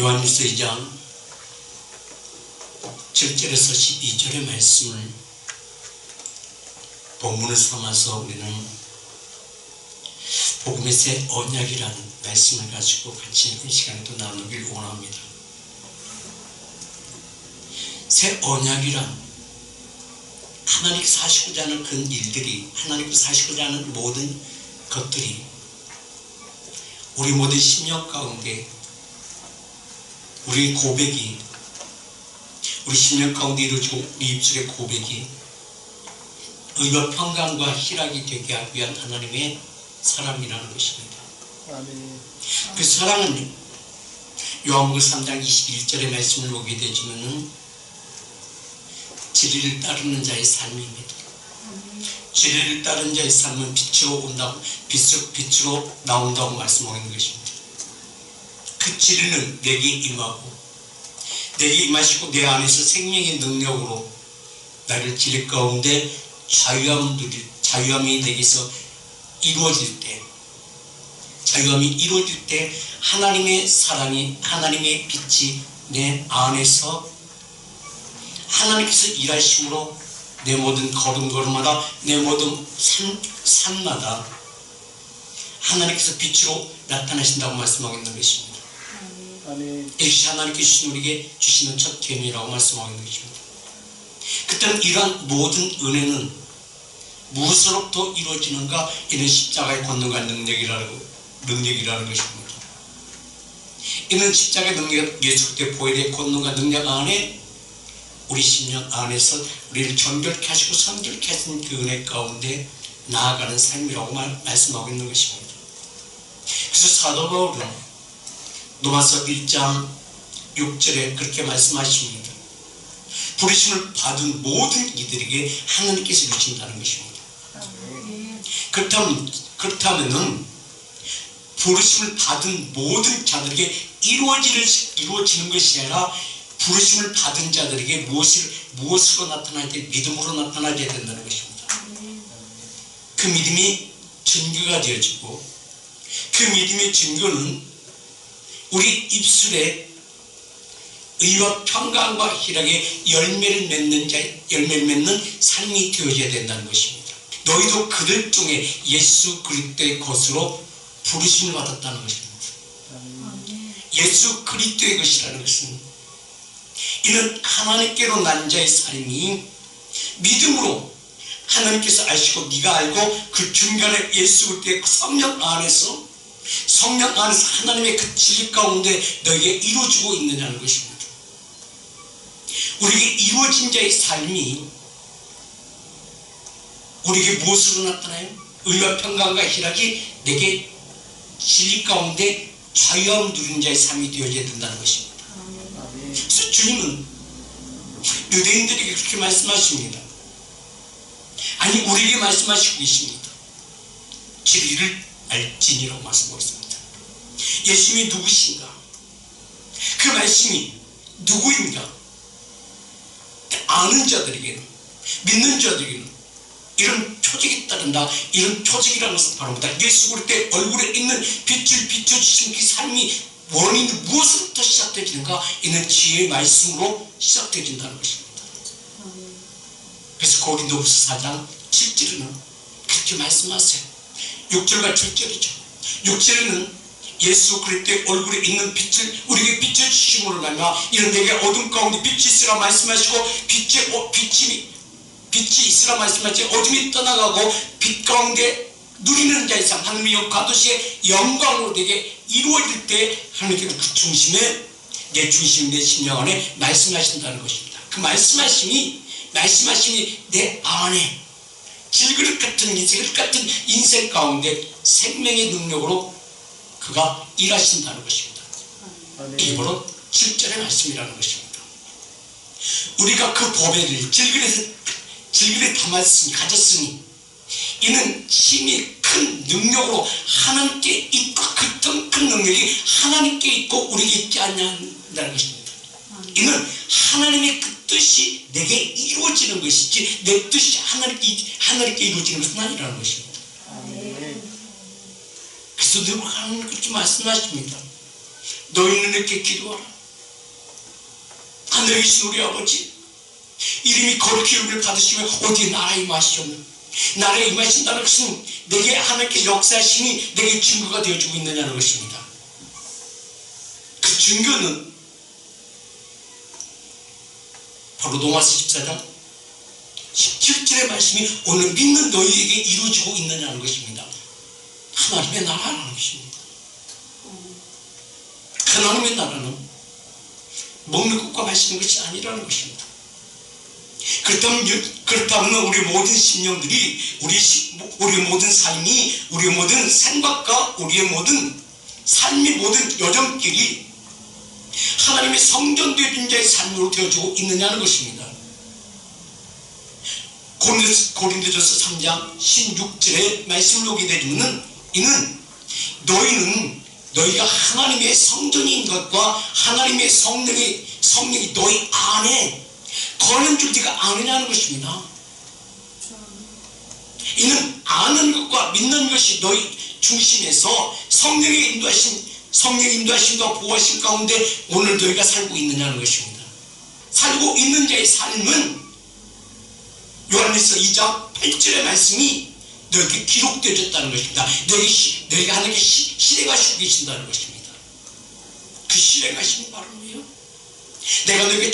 요한일서 2장 7절에서 12절의 말씀을 본문을 삼아서 우리는 복음의 새 언약이라는 말씀을 가지고 같이 이 시간에도 나누길 원합니다. 새 언약이란 하나님께서 하시고자 하는 그 일들이, 하나님께서 하시고자 하는 모든 것들이 우리 모든 심령 가운데, 우리 고백이, 우리 심령 가운데 이루어지고 우리 입술의 고백이 의와 평강과 희락이 되게 하기 위한 하나님의 사랑이라는 것입니다. 그 사랑은 요한복음 3장 21절의 말씀을 보게 되지만은 진리를 따르는 자의 삶입니다. 진리를 따르는 자의 삶은 빛으로 온다고, 빛으로 나온다고 말씀하고 있는 것입니다. 그 진리는 내게 임하고, 내게 임하시고 내 안에서 생명의 능력으로 나를 진리 가운데 자유함이 내게서 이루어질 때, 자유함이 이루어질 때 하나님의 사랑이, 하나님의 빛이 내 안에서 하나님께서 일하심으로 내 모든 걸음걸음마다, 내 모든 삶마다 하나님께서 빛으로 나타나신다고 말씀하고 있는 것입니다. 이것이 하나님께서 주신 우리에게 주시는 첫 계명이라고 말씀하고 있는 것입니다. 그때는 이러한 모든 은혜는 무엇으로부터 이루어지는가? 이는 십자가의 권능과 능력이라는 것입니다. 이는 십자가의 능력, 예수 그리스도의 보혈의 권능과 능력 안에 우리 심령 안에서 우리를 정결케 하시고 성결케 하신 그 은혜 가운데 나아가는 삶이라고 말씀하고 있는 것입니다. 그래서 사도 바울은 로마서 1장 6절에 그렇게 말씀하십니다. 부르심을 받은 모든 이들에게 하나님께서 주신다는 것입니다. 그렇다면은 부르심을 받은 모든 자들에게 이루어지는 것이 아니라 부르심을 받은 자들에게 무엇으로 나타나야 돼? 믿음으로 나타나야 된다는 것입니다. 그 믿음이 증거가 되어지고, 그 믿음의 증거는 우리 입술에 의와 평강과 희락의 열매를 맺는 삶이 되어져야 된다는 것입니다. 너희도 그들 중에 예수 그리스도의 것으로 부르심을 받았다는 것입니다. 예수 그리스도의 것이라는 것은, 이는 하나님께로 난 자의 삶이 믿음으로 하나님께서 아시고 네가 알고 그 중간에 예수 그리스도의 성령 안에서 하나님의 그 진리 가운데 너에게 이루어지고 있느냐는 것입니다. 우리에게 이루어진 자의 삶이 우리에게 무엇으로 나타나요? 의와 평강과 희락이 내게 진리 가운데 자유함을 누리는 자의 삶이 되어져야 된다는 것입니다. 그래서 주님은 유대인들에게 그렇게 말씀하십니다. 아니, 우리에게 말씀하시고 계십니다. 진리를 알지니라고 말씀하고 있습니다. 예수님이 누구신가? 그 말씀이 누구인가? 아는 자들에게는, 믿는 자들에게는 이런 표적이 따른다. 이런 표적이라는 것은 바로 예수 그리스도의 얼굴에 있는 빛을 비춰주신 그 삶이 원인이 무엇으로부터 시작되어지는가? 이는 지혜의 말씀으로 시작되어진다는 것입니다. 그래서 고린도후서 4장 7절에는 그렇게 말씀하세요. 6절과 7절이죠. 6절에는 예수 그리스도의 얼굴에 있는 빛을 우리에게 비춰주심으로 말미암아 이는 내게 어둠 가운데 빛이 있으라 말씀하시고 빛이 있으라 말씀하시지 어둠이 떠나가고 빛 가운데 누리는 자의 삶, 하나님의 가도시의 영광으로 되게 이루어질 때 하나님께서 그 중심에, 내 중심, 내 심령 안에 말씀하신다는 것입니다. 그 말씀하심이 내 안에 질그릇 같은 인생 가운데 생명의 능력으로 그가 일하신다는 것입니다. 이게 바로 7절의 말씀이라는 것입니다. 우리가 그 보배를 질그릇에 담았으니, 가졌으니 이는 힘이 큰 능력으로 하나님께 있고, 그 큰 능력이 하나님께 있고 우리에게 있지 않냐는 것입니다. 이는 하나님의 그 뜻이 내게 이루어지는 것이지 내 뜻이 하나님께 이루어지는 것은 아니라는 것입니다. 그래서 늘 하나님 그렇게 말씀하십니다. 너희는 이렇게 기도하라. 하늘에 계신 우리 아버지, 이름이 거룩히 여김을 받으시며 어디에 나라에 임하시옵며, 나라에 임하신다는 것은 내게 하나님께 역사하심이 내게 증거가 되어주고 있느냐는 것입니다. 그 증거는 바로 로마서 14장 17절의 말씀이 오늘 믿는 너희에게 이루어지고 있느냐는 것입니다. 하나님의 나라라는 것입니다. 하나님의 나라는 먹는 것과 마시는 것이 아니라는 것입니다. 그렇다면 우리 모든 심령들이, 우리 모든 삶이, 우리 모든 생각과 우리의 모든 삶의 모든 여정길이 하나님의 성전되어진 자의 삶으로 되어지고 있느냐는 것입니다. 고린도전서 3장 16절의 말씀을 보게 되면 이는 너희가 하나님의 성전인 것과 하나님의 성령이 너희 안에 거하는 줄 네가 아느냐는 것입니다. 이는 아는 것과 믿는 것이 너희 중심에서 성령의 인도하심과 보호하심 가운데 오늘 너희가 살고 있느냐는 것입니다. 살고 있는 자의 삶은 요한일서 2장 8절의 말씀이 너에게 기록되어졌다는 것입니다. 너에게 하나님께 실행하시고 계신다는 것입니다. 그 실행하심이 바로 뭐예요? 내가 너에게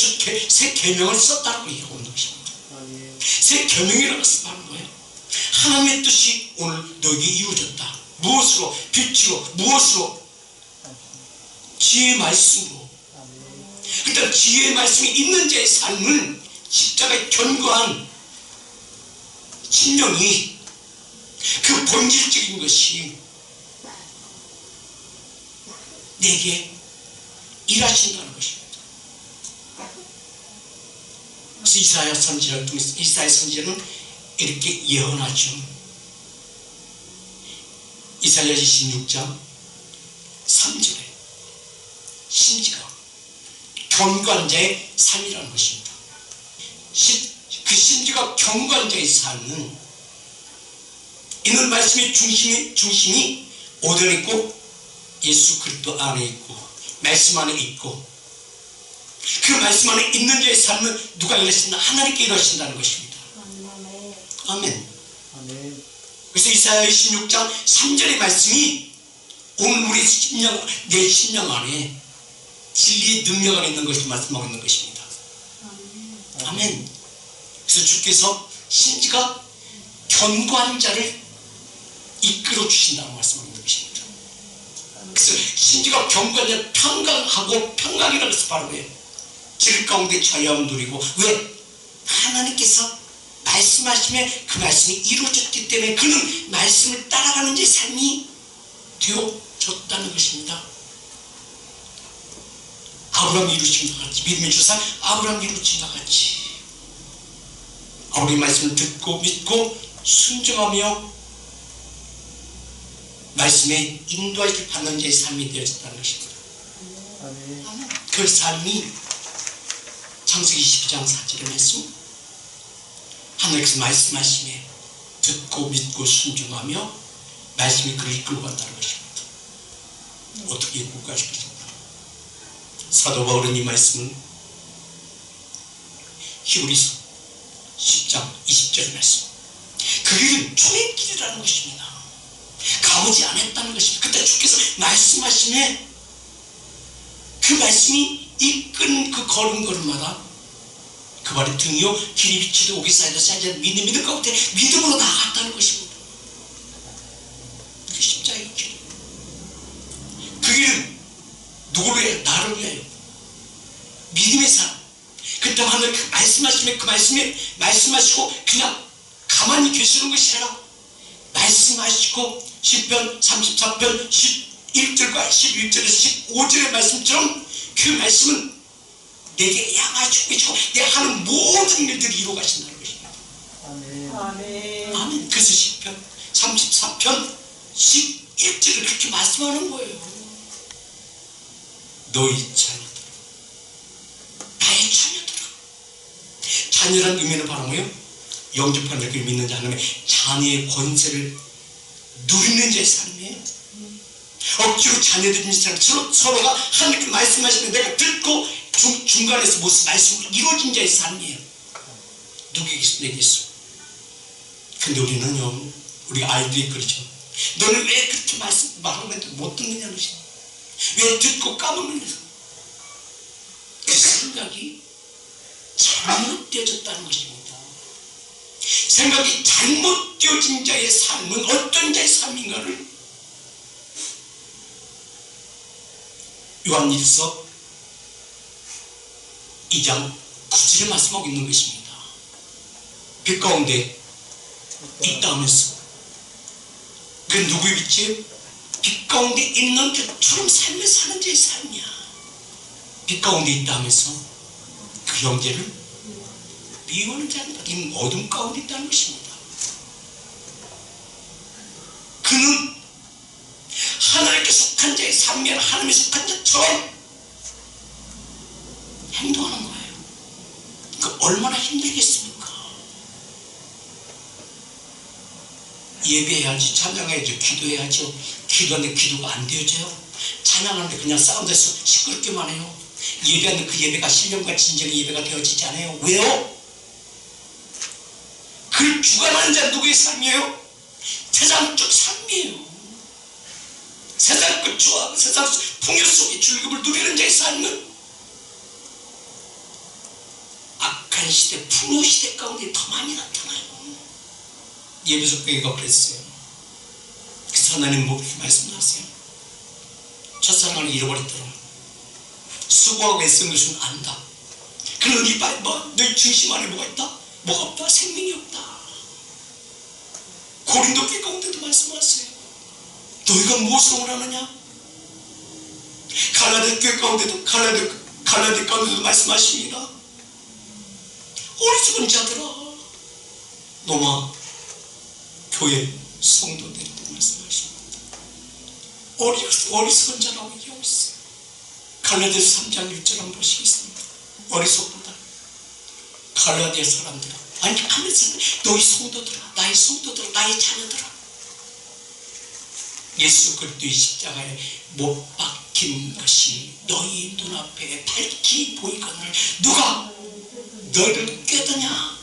새 계명을 썼다고 얘기하고 있는 것입니다. 새 계명이라는 것은 바로 뭐예요? 하나님의 뜻이 오늘 너에게 이루어졌다. 무엇으로? 빛으로. 무엇으로? 지혜의 말씀으로. 그러니까 지혜의 말씀이 있는 자의 삶은 십자가에 견고한 심령이 그 본질적인 것이 내게 일하신다는 것입니다. 그래서 이사야 선지자를 통해서 이사야 선지자는 이렇게 예언하죠. 이사야 26장 3절에 심지가 견고한 자의 삶이라는 것입니다. 그 심지가 견고한 자의 삶은 이는 말씀의 중심이 어디에 있고 예수 그리스도 안에 있고 말씀 안에 있고 그 말씀 안에 있는 자의 삶은 누가 일하신다? 하나님께 일하신다는 것입니다. 아멘. 그래서 이사야 26장 3절의 말씀이 오늘 우리 내 심령 안에 진리의 능력 안에 있는 것을 말씀하고 있는 것입니다. 아멘. 그래서 주께서 심지가 견고한 자를 이끌어 주신다고 말씀하고 있는 것입니다. 그래서 심지가 견고한 자를 평강하고 평강이라고 해서 바로 왜 길 가운데 자유함을 누리고 왜 하나님께서 말씀하시면 그 말씀이 이루어졌기 때문에 그는 말씀을 따라가는 제 삶이 되어졌다는 것입니다. 아브라함이 이루어진 것 같이 믿음의 조상 아브라함이 이루어진 것 같이 아버지의 말씀을 듣고 믿고 순종하며 말씀에 인도하실 받는 자의 삶이 되어졌다는 것입니다. 그 삶이 창세기 12장 4절의 말씀 하나님께서 말씀하심에 듣고 믿고 순종하며 말씀이 그를 이끌고 간다는 것입니다. 어떻게 이끌고 가실 것입니까? 사도 바울은 이 말씀은 히브리서 10장 20절 말씀 그 길은 주의 길이라는 것입니다. 가보지 않았다는 것입니다. 그때 주께서 말씀하심에 그 말씀이 이끈 그 걸음걸음마다 그 발의 등이요 길이 비치도 오기 쌓이다 쌓이지 않는 믿음 가운데 믿음으로 나아갔다는 것입니다. 그 십자가의 길 그 길은 누구를 위하여? 나를 위하여 믿음의 사람 그때 하늘 그 말씀하시면 그 말씀에 말씀하시고 그냥 가만히 계시는 것이 아니라 말씀하시고 시편 34편 11절과 11절에서 15절의 말씀처럼 그 말씀은 내게 향하시고 계시고 내가 하는 모든 일들을 이루어 가신다는 것입니다. 아멘. 아멘. 그래서 시편 34편 11절을 그렇게 말씀하는 거예요. 너희 자녀들아 나의 자녀들아 자녀란 의미는 바로 뭐예요? 영접한 자를 믿는 자 하나님의 자녀의 권세를 누리는 자의 삶이에요. 억지로 자녀들인 사람 서로가 하나님께 말씀하시면 내가 듣고 중간에서 무슨 말씀으로 이루어진 자의 삶이에요. 누구겠어? 내겠어? 근데 우리는요, 우리 아이들이 그러죠. 너는 왜 그렇게 말하는데 못 듣느냐는 것이야. 왜 듣고 까먹느냐. 그 생각이 잘못되어졌다는 것입니다. 생각이 잘못되어진 자의 삶은 어떤 자의 삶인가를 요한일서 2장 9절에 말씀하고 있는 것입니다. 빛 가운데 있다 하면서 그 누구의 빛이에요? 빛 가운데 있는 것처럼 삶을 사는 자의 삶이야. 빛 가운데 있다 하면서 그 형제를 미워하는 자는 이 어둠 가운데 있다는 것입니다. 그는 하나님께 속한 자의 삶이 아니라 하나님에 속한 자처럼 행동하는 거예요. 그 얼마나 힘들겠습니까? 예배해야지, 찬양해야지, 기도해야죠. 기도하는데 기도가 안 되어져요. 찬양하는데 그냥 사운드에서 시끄럽게만 해요. 예배하는 그 예배가 신령과 진정의 예배가 되어지지 않아요. 왜요? 그를 주관하는 자는 누구의 삶이에요? 세상적 삶이에요. 세상 끝과 세상 풍요 속의 즐거움을 누리는 자의 삶은 악한 시대, 풍요 시대 가운데 더 많이 나타나요. 예배소 교회가 그랬어요. 그래서 하나님 뭐 그렇게 말씀하세요. 첫사랑을 잃어버렸더라. 수고하고 애쓴 것은 안다. 그는 너희 중심 안에 뭐가 있다? 뭐가 없다? 생명이 없다. 고린도 교회 가운데도 말씀하세요. 너희가 무엇을 원하느냐? 갈라디 교회 가운데도 갈라디 가운데도 말씀하십니다. 어리석은 자들아, 노마 교회 성도들도 말씀하십니다. 어리석은 자라고 얘기하고 있어요. 갈라디아서 3장 1절 한번 보시겠습니다. 어리석다. 갈라디아 사람들아, 아니 갈라디아 너희 성도들아, 나의 성도들아, 나의 자녀들아, 예수 그리스도의 십자가에 못 박힌 것이 너희 눈앞에 밝히 보이거늘 누가 너희를 깨드냐?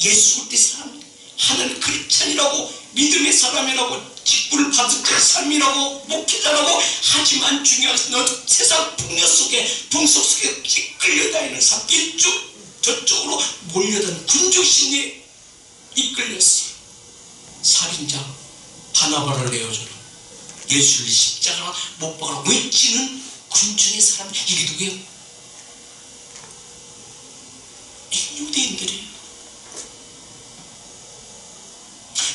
예수 그리스도의 사람, 하나님 크리스찬이라고, 믿음의 사람이라고, 직분을 받은 자의 삶이라고, 목회자라고 하지만 중요한 것은 너 세상 풍요 속에, 풍속 속에 이끌려다니는 삶, 이쪽 저쪽으로 몰려다니는 군중 심리에 이끌렸어요. 살인자 바나바를 내어줘라, 예수를 십자가로 못 박아라 외치는 군중의 사람, 이게 누구예요? 유대인들이에요.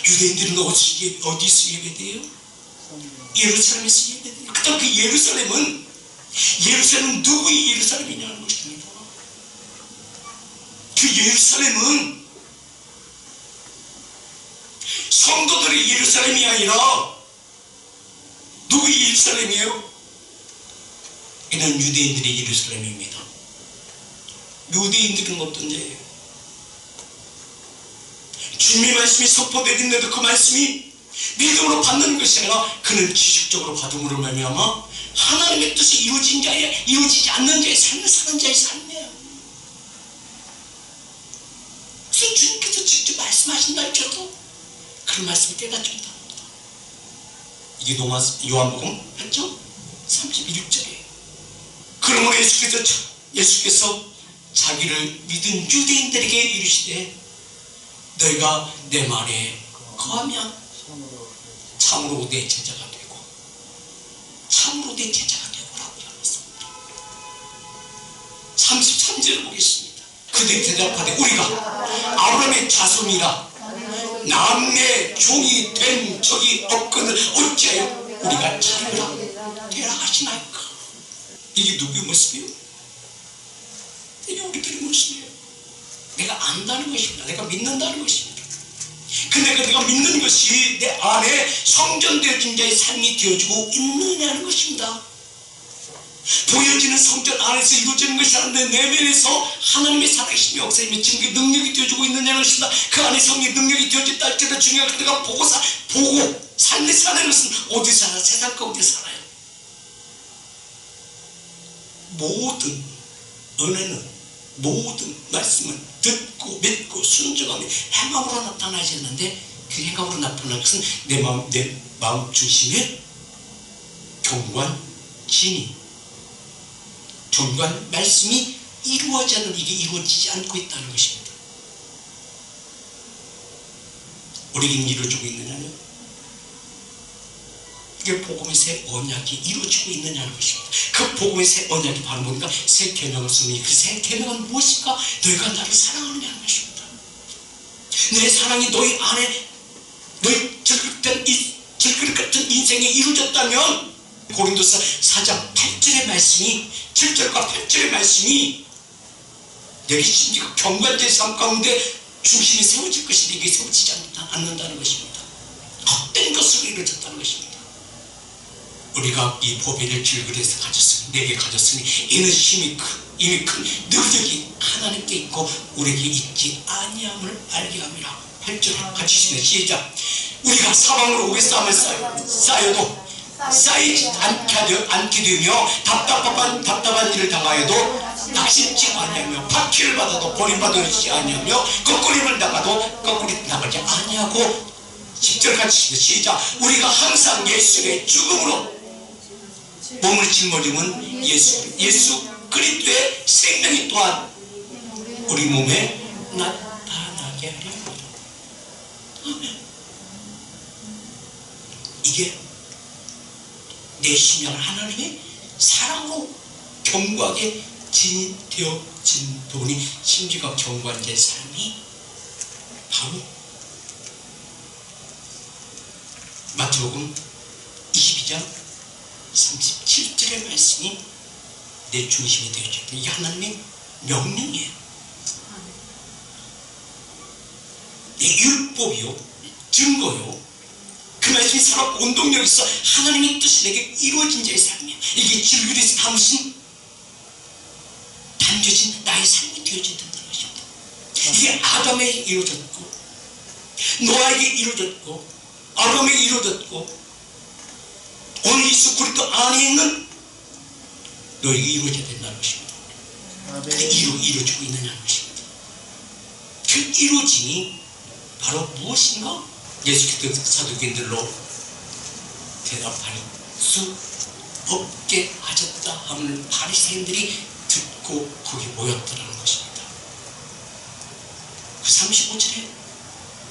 유대인들은 어디서 예배돼요? 예루살렘에서 예배돼요. 그다음 그 예루살렘은 누구의 예루살렘이냐는 것입니다. 그 예루살렘은 성도들의 예루살렘이 아니라 누구의 예루살렘이에요? 이는 유대인들의 예루살렘입니다. 유대인들은 어떤 자예요? 주님의 말씀이 선포되는데도 그 말씀이 믿음으로 받는 것이 아니라 그는 지식적으로 받음으로 말미암아 하나님의 뜻이 이루어지지 않는 자의 삶을 사는 자의 삶이에요. 그래서 주님께서 직접 말씀하신다 할지라도 그런 말씀을 깨닫습니다. 이게 요한복음 8장 31절이에요. 그러므로 예수께서 자기를 믿은 유대인들에게 이르시되 너희가 내 말에 거하면 참으로 내 제자가 되고 참으로 내 제자가 되고라고 하셨습니다. 33절을 보겠습니다. 그들이 대답하되 우리가 아브라함의 자손이라 남의 종이 된 적이 없거늘 어찌하여 우리가 자유라 되라 하시나이까. 이게 누구의 모습이에요? 이게 우리들의 모습이에요. 내가 안다는 것입니다. 내가 믿는다는 것입니다. 근데 내가 믿는 것이 내 안에 성전되어진 자의 삶이 되어지고 있느냐는 것입니다. 보여지는 성전 안에서 이루어지는 것이 아닌데 내면에서 하나님의 살아계심이 역사임이 증거 능력이 되어지고 있느냐는 것입니다. 그 안에 성의 능력이 되어졌다 할지라도 중요한 건 내가 보고 삶에 사는 것은 어디서 살아? 세상 가운데 살아요. 모든 은혜는, 모든 말씀은 듣고 믿고 순종하며 행함으로 나타나지 않는데, 그 행함으로 나타나는 것은 내 마음 중심에 경관 말씀이 이루어지지 않는, 이게 이루어지지 않고 있다는 것입니다. 우리에게 이루어지고 있느냐요? 이게 복음의 새 언약이 이루어지고 있느냐는 것입니다. 그 복음의 새 언약이 바로 뭔가? 새 계명을 쓰니, 그 새 계명은 무엇인가? 너희가 나를 사랑하느냐는 것입니다. 내 사랑이 너희 안에, 너희 질그릇 같은 인생에 이루어졌다면, 고린도서 4장 8절의 말씀이, 7절과 8절의 말씀이 여기 심지어 경관제의 삶 가운데 중심이 세워질 것인데, 이게 세워지지 않는다는 것입니다. 헛된 것으로 이루어졌다는 것입니다. 우리가 이 보배를 질그릇에서 가졌으니, 내게 가졌으니, 이는 이미 큰 능력이 하나님께 있고 우리에게 있지 아니함을 알게 함이라. 8절 같이 시작. 시작. 우리가 사방으로 오게 쌓여도 쌓이지 않게 되며, 답답한 일을 당하여도 낙심치 아니하며, 박해를 받아도 버림받지 아니하며, 거꾸림을 당하도 거꾸리 나가지 아니하고. 10절 같이 시작. 우리가 항상 예수의 죽음으로 몸을 짊어지면 예수 그리스도의 생명이 또한 우리 몸에 나타나게 하려 합니다. 아멘. 이게 내 심령을 하나님의 사랑으로 견고하게 진되어진 부분이, 심지어 경관제의 삶이 바로 마태복음 22장 37절의 말씀이 내 중심이 되어졌다. 이게 하나님의 명령이에요. 내 율법이요, 증거요, 그 말씀이 살아있고 운동력이 있어 하나님의 뜻이 내게 이루어진 자의 삶이에요. 이게 질그릇에 담겨진 나의 삶이 되어진다는 것입니다. 이게 아담에게 이루어졌고, 노아에게 이루어졌고, 아브라함에게 이루어졌고, 오늘 예수 그리스도 안에 있는 너에게 이루어져야 된다는 것입니다. 근데 이루어지고 있느냐는 것입니다. 그 이루어짐이 바로 무엇인가? 예수 그리스도 사도인들로 대답할 수 없게 하셨다 하는 바리새인들이 듣고 거기 모였더라는 것입니다. 그 35절에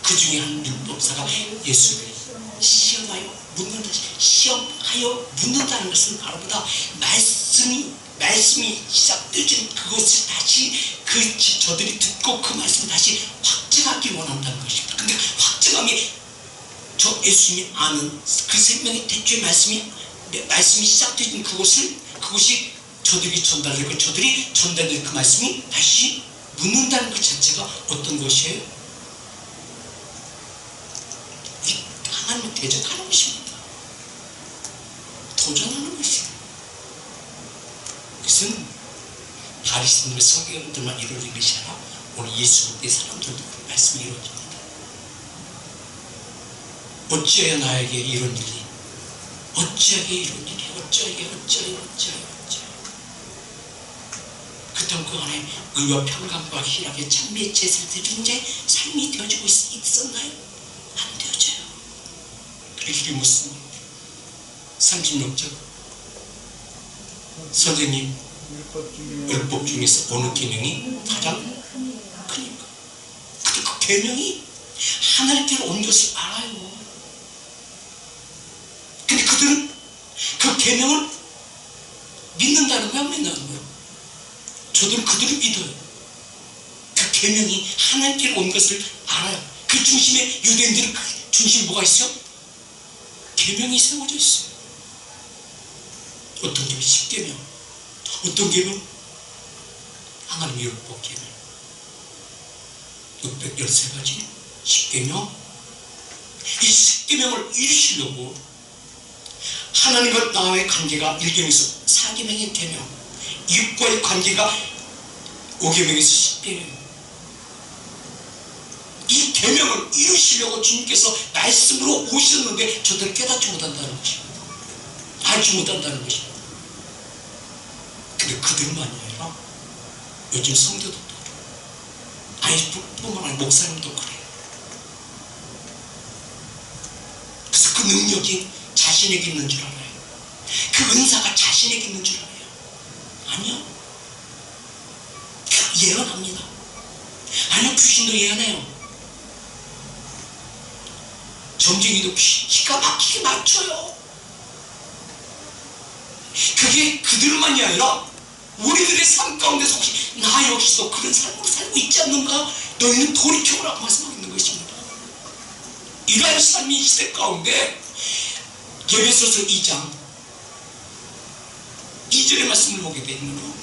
그 중에 한 율법사가 예수를 시험하여 묻는다는 것은 바로 보다 말씀이 시작되어진 그것을 다시 저들이 듣고 그 말씀을 다시 확증하기 원한다는 것입니다. 근데 확증함이 저 예수님이 아는 그 생명의 대초의 말씀이 시작되어진 그것이 저들이 전달되고, 저들이 전달된 그 말씀이 다시 묻는다는 것 자체가 어떤 것이에요? 하나님을 대적하는 것입니다. 도전하는 것입니다. 그것은 바리새인들의 서기관들만 이루어진 것이 아니라 오늘 예수 그리스도의 사람들도 그 말씀이 이루어집니다. 어찌하여 나에게 이런 일이, 그렇다고 그 안에 의와 평강과 희락의 찬미의 제사를 드리는 자의 삶이 되어지고 있었나요? 안 되어져요. 그래서 이게 무슨 36절 선생님, 율법 중에서 어느 계명이 가장 크니까? 근데 그 계명이 하나님께로 온 것을 알아요. 근데 그들은 그 계명을 믿는다는 거야, 안 믿는다는 거야? 저들은 그들을 믿어요. 그 계명이 하나님께로 온 것을 알아요. 그 중심에 유대인들은 그 중심에 뭐가 있어요? 계명이 세워져 있어요. 어떤 계명? 10계명. 어떤 계명? 하나님의 율법 계명. 613가지 10계명. 이 10계명을 이루시려고 하나님과 나와의 관계가 1계명에서 4계명의 계명, 이웃과의 관계가 5계명에서 10계명. 이 계명을 이루시려고 주님께서 말씀으로 오셨는데 저들을 깨닫지 못한다는 것입니다. 알지 못한다는 것입니다. 근데 그게 그들만이 아니라 요즘 성도들도 그래. 아니 뿐만 아니라 목사님도 그래. 그래서 그 능력이 자신에게 있는 줄 알아요. 그 은사가 자신에게 있는 줄 알아요. 아니요. 예언합니다. 아니요, 귀신도 예언해요. 점쟁이도 기가 막히게 맞춰요. 그게 그들만이 아니라 우리들의 삶 가운데서 혹시 나 역시도 그런 삶으로 살고 있지 않는가? 너희는 돌이켜보라고 말씀하고 있는 것입니다. 이러한 삶이 이 시대 가운데 에베소서 2장 2절의 말씀을 보게 되면요,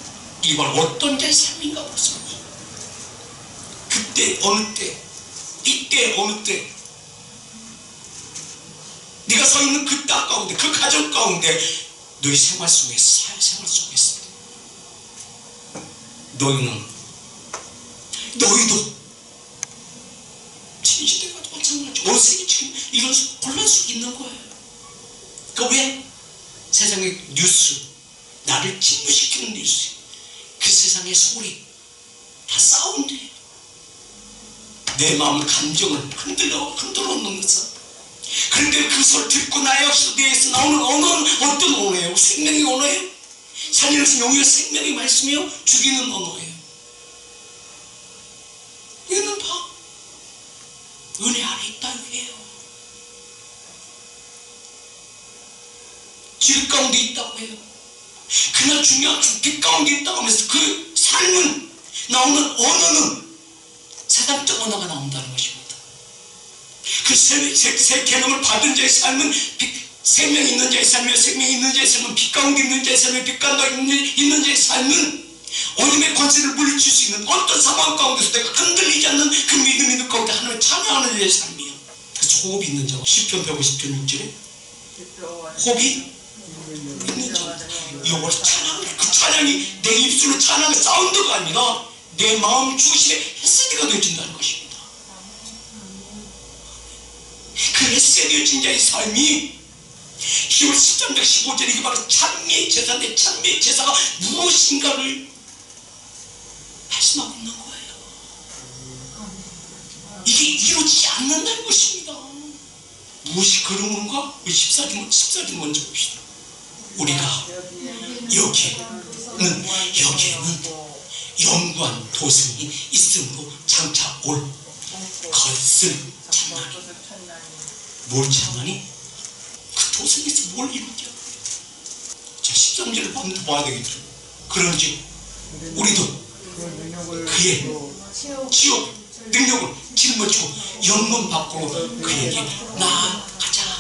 이건 어떤 자의 삶인가 그렇습니다. 그때 어느 때, 이때 어느 때 네가 서 있는 그 땅 가운데, 그 가정 가운데, 너희 생활 속에서, 사회생활 속에서 너희도 진시대가도 마찬가지죠. 어색이 지금 이런 혼란 속에 있는 거예요. 그 왜? 세상의 뉴스, 나를 진부시키는 뉴스, 그 세상의 소리 다 싸운대요. 내 마음 감정을 흔들어 놓는다. 그런데 그 소리를 듣고 나 역시 뇌에서 나오는 언어는 어떤 언어예요? 생명의 언어예요? 살리는 영의 생명의 말씀이요? 죽이는 언어예요. 이거는 다 은혜 안에 있다 이거예요. 질 가운데 있다고 해요. 그러나 중요한 빛 가운데 있다고 하면서 그 삶은, 나오는 언어는 세상적 언어가 나온다는 것입니다. 그 새 계명을 받은 자의 삶은 생명이 있는 자의 삶이며, 생명이 있는 자의 삶은 빛 가운데 있는 자의 삶이며, 빛 가운데 있는 자의 삶은 어둠의 권세를 물리칠 수 있는 어떤 상황 가운데서 내가 흔들리지 않는 그 믿음 있는 가운데 하나님을 찬양하는 자의 삶이에요. 그래서 호흡이 있는 자, 시편 150편 6절에 호흡이 있는 자, 이걸 찬양을, 그 찬양이 내 입술로 찬양의 사운드가 아니라 내 마음 중심에 햇새가 되어진다는 것입니다. 그 햇새되어진 자의 삶이 히브리 10장 15절에 이게 바로 찬미의 제사인데, 찬미의 제사가 무엇인가를 말씀하고 있는 거예요. 이게 이루어지지 않는다는 것입니다. 무엇이 그런 건가? 14절 먼저 봅시다. 우리가 여기에는 영구한 도승이 있음으로 장차 올 것을 찾나니. 뭘 찾나니? 그 도승에서 뭘 이루냐? 자, 13절을 한번 봐야 되겠죠. 그런지 우리도 그의 지옥 능력을 짊어지고 영문 밖으로 그에게 나아가자.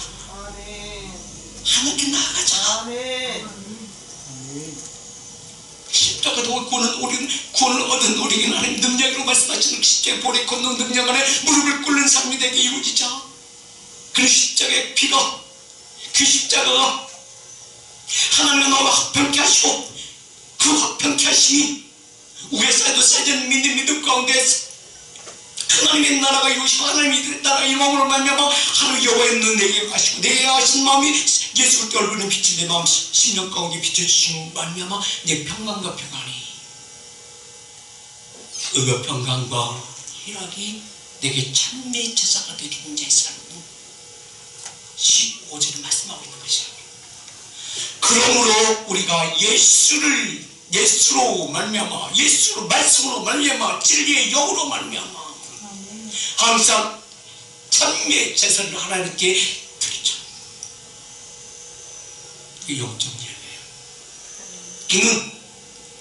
하나님께 나아가자. 십자가도 구원을 얻은 우리에게 하나님 능력으로 말씀하시는 십자가의 볼에 걷는 능력 안에 무릎을 꿇는 삶이 되게 이루어지자. 그 십자가의 피가, 그 십자가가 하나님과 나와 화평케 하시고, 그 화평케 하심이 우리의 쌓여도 쌓여진 믿음 가운데 하나님의 나라가 이루어지고, 하나님의 나라가 이루어짐으로 말미암아 하나님 여호와의 눈 내게 하시고, 내게 하신 마음이 예수 그리스도 얼굴에 비친 내 마음 심령 가운데 비춰주시는 말미암아 내 평강과 평안이, 의가 평강과 희락이 내게 참내 제사가 되는 자의 삶은 15절에 말씀하고 있는 것이에요. 그러므로 우리가 예수로 말미암아, 예수로 말씀으로 말미암아, 진리의 영으로 말미암아 항상 참미의 제사를 하나님께 드리자. 이게 영적 예배예요. 이는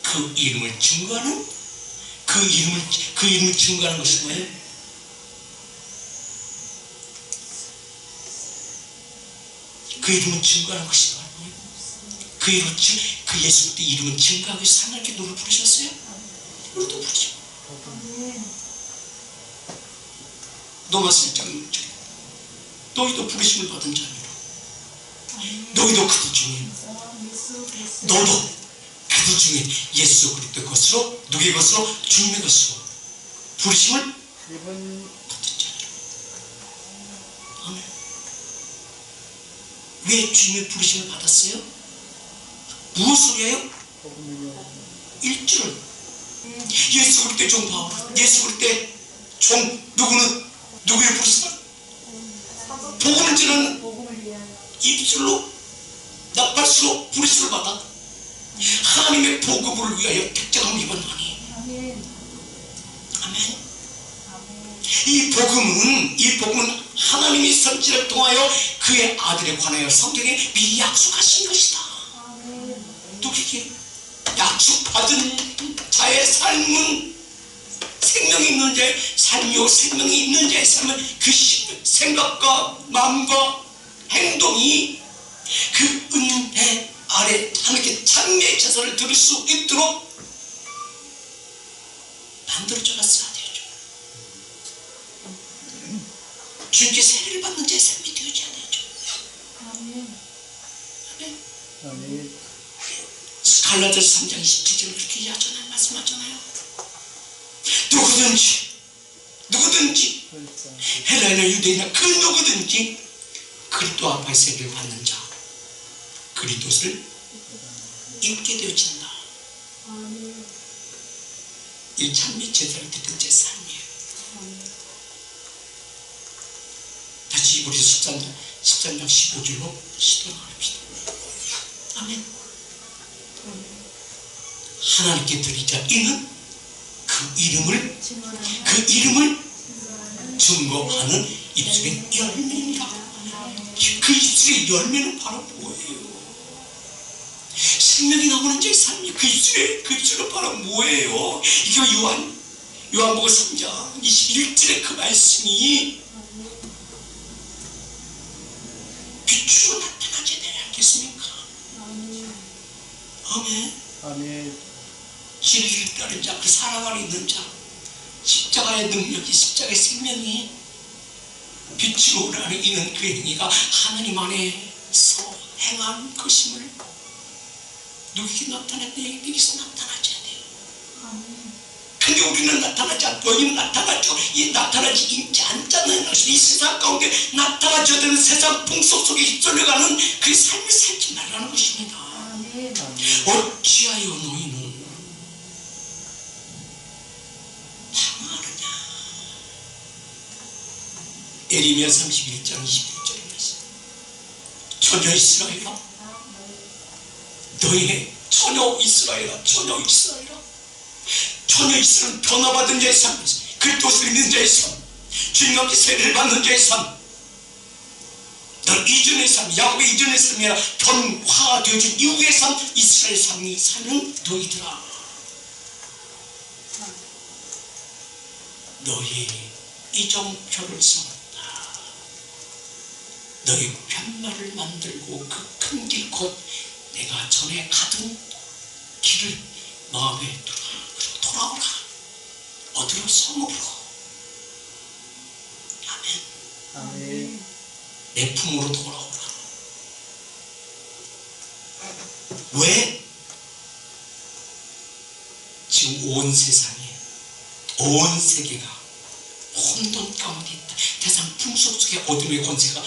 그 이름을 증거하는, 그 이름을 증거하는 것이 뭐예요? 그 이름은 증거하는 것이 바로 뭐예요? 그 예수 그리스도 이름은 증거하기 위해서 하나님께 노래 부르셨어요? 우리도 부르죠. 로마서 1장 6절에 너희도 부르심을 받은 자니라. 너희도 그들 중에, 너도 그들 중에 예수 그리스도의 것으로, 누구의 것으로? 주님의 것으로 부르심을 받은 자니라. 아멘. 왜 주님의 부르심을 받았어요? 무엇으로 해요? 일주를 예수 그릴 때 종 바울, 예수 그릴 때 종 누구의 부르심을 복음을 전하는 입술로 나팔수로 부르심을 받아 하나님의 복음을 위하여 택정함 입었나니. 아멘. 이 복음은 하나님이 선지를 통하여 그의 아들에 관하여 성경에 미리 약속하신 것이다. 누구에게? 약속받은 자의 삶은 생명이 있는 자의 삶이요 생명이 있는 자의 삶은 그 생각과 마음과 행동이 그 은혜 아래 하나님께 찬미의 제사를 드릴 수 있도록 만들어져 갔어야 되죠. 주님께 세례를 받는 자의 삶이 되어지 않아야죠. 아멘. 갈라디아서 3장 27절 그렇게 이야기하잖아요. 말씀하잖아요. 누구든지 헬라이나 유대인이나 그 누구든지 그리스도 앞에 세례를 받는 자 그리스도를 입게 되어진다. 이 찬미 제사를 드린 제 삶이에요. 다시 우리 13장 15절로 시도합시다. 아멘. 하나님께 드리자. 이는 그 이름을 증거하는 입술의 열매입니다. 그 입술의 열매는 바로 뭐예요? 생명이 나오는 자의 삶이 그 입술은 바로 뭐예요? 이게 요한복음 3장 21절의 그 말씀이 빛으로 나타나지 않겠습니까? 아멘. 진리를 따른 자, 그 사랑 안에 있는 자, 십자가의 능력이, 십자가의 생명이 빛으로 나르는 그 행위가 하나님 안에서 행한 것임을 누구에게 나타났는데 여기서 나타나지 않아요. 근데 우리는 나타나지 않고 여기는 나타나죠. 이 나타나지 않잖아요. 이 세상 가운데 나타나져야 되는 세상 풍속 속에 휩쓸려가는 그 삶을 살지 말라는 것입니다. 어찌하여 너희는 방황하느냐. 에레미야 31장 21절에 말씀. 처녀 이스라엘아, 너희의 처녀 이스라엘은 변화받은 자의 삶, 그리스도를 믿는 자의 삶, 주님 앞에 세례를 받는 자의 삶, 너 이전의 삶, 야곱의 이전의 삶이 아니라 변화되어진 이후의 삶, 이스라엘 삶이 사는 너희들아, 너희 이정표를 세웠다. 너희 편말을 만들고 그 큰 길 곧 내가 전에 가던 길을 마음에 돌아오라. 어디로? 성읍으로. 아멘. 내 품으로 돌아오라. 왜? 지금 온 세상에, 온 세계가 혼돈 가운데 있다. 세상 풍속 속에 어둠의 권세가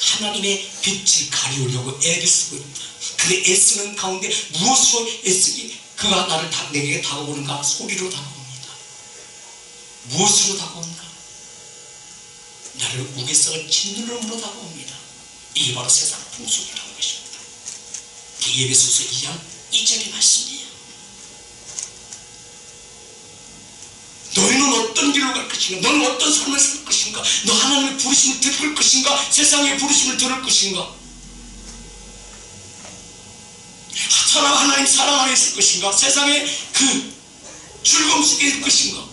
하나님의 빛을 가리우려고 애를 쓰고 있다. 그의 애쓰는 가운데 무엇으로 애쓰기? 그가 내게 다가오는가? 소리로 다가옵니다. 무엇으로 다가옵니까? 나를 우겨서 짓누름으로 다가옵니다. 이게 바로 세상 풍속이라는 것입니다. 에베소서 2장 2절의 말씀이에요. 너희는 어떤 길로 갈 것인가? 너는 어떤 삶을 살 것인가? 너 하나님의 부르심을 들을 것인가? 세상의 부르심을 들을 것인가? 하나님 사랑 안에 있을 것인가? 세상의 그 즐거움 속에 있을 것인가?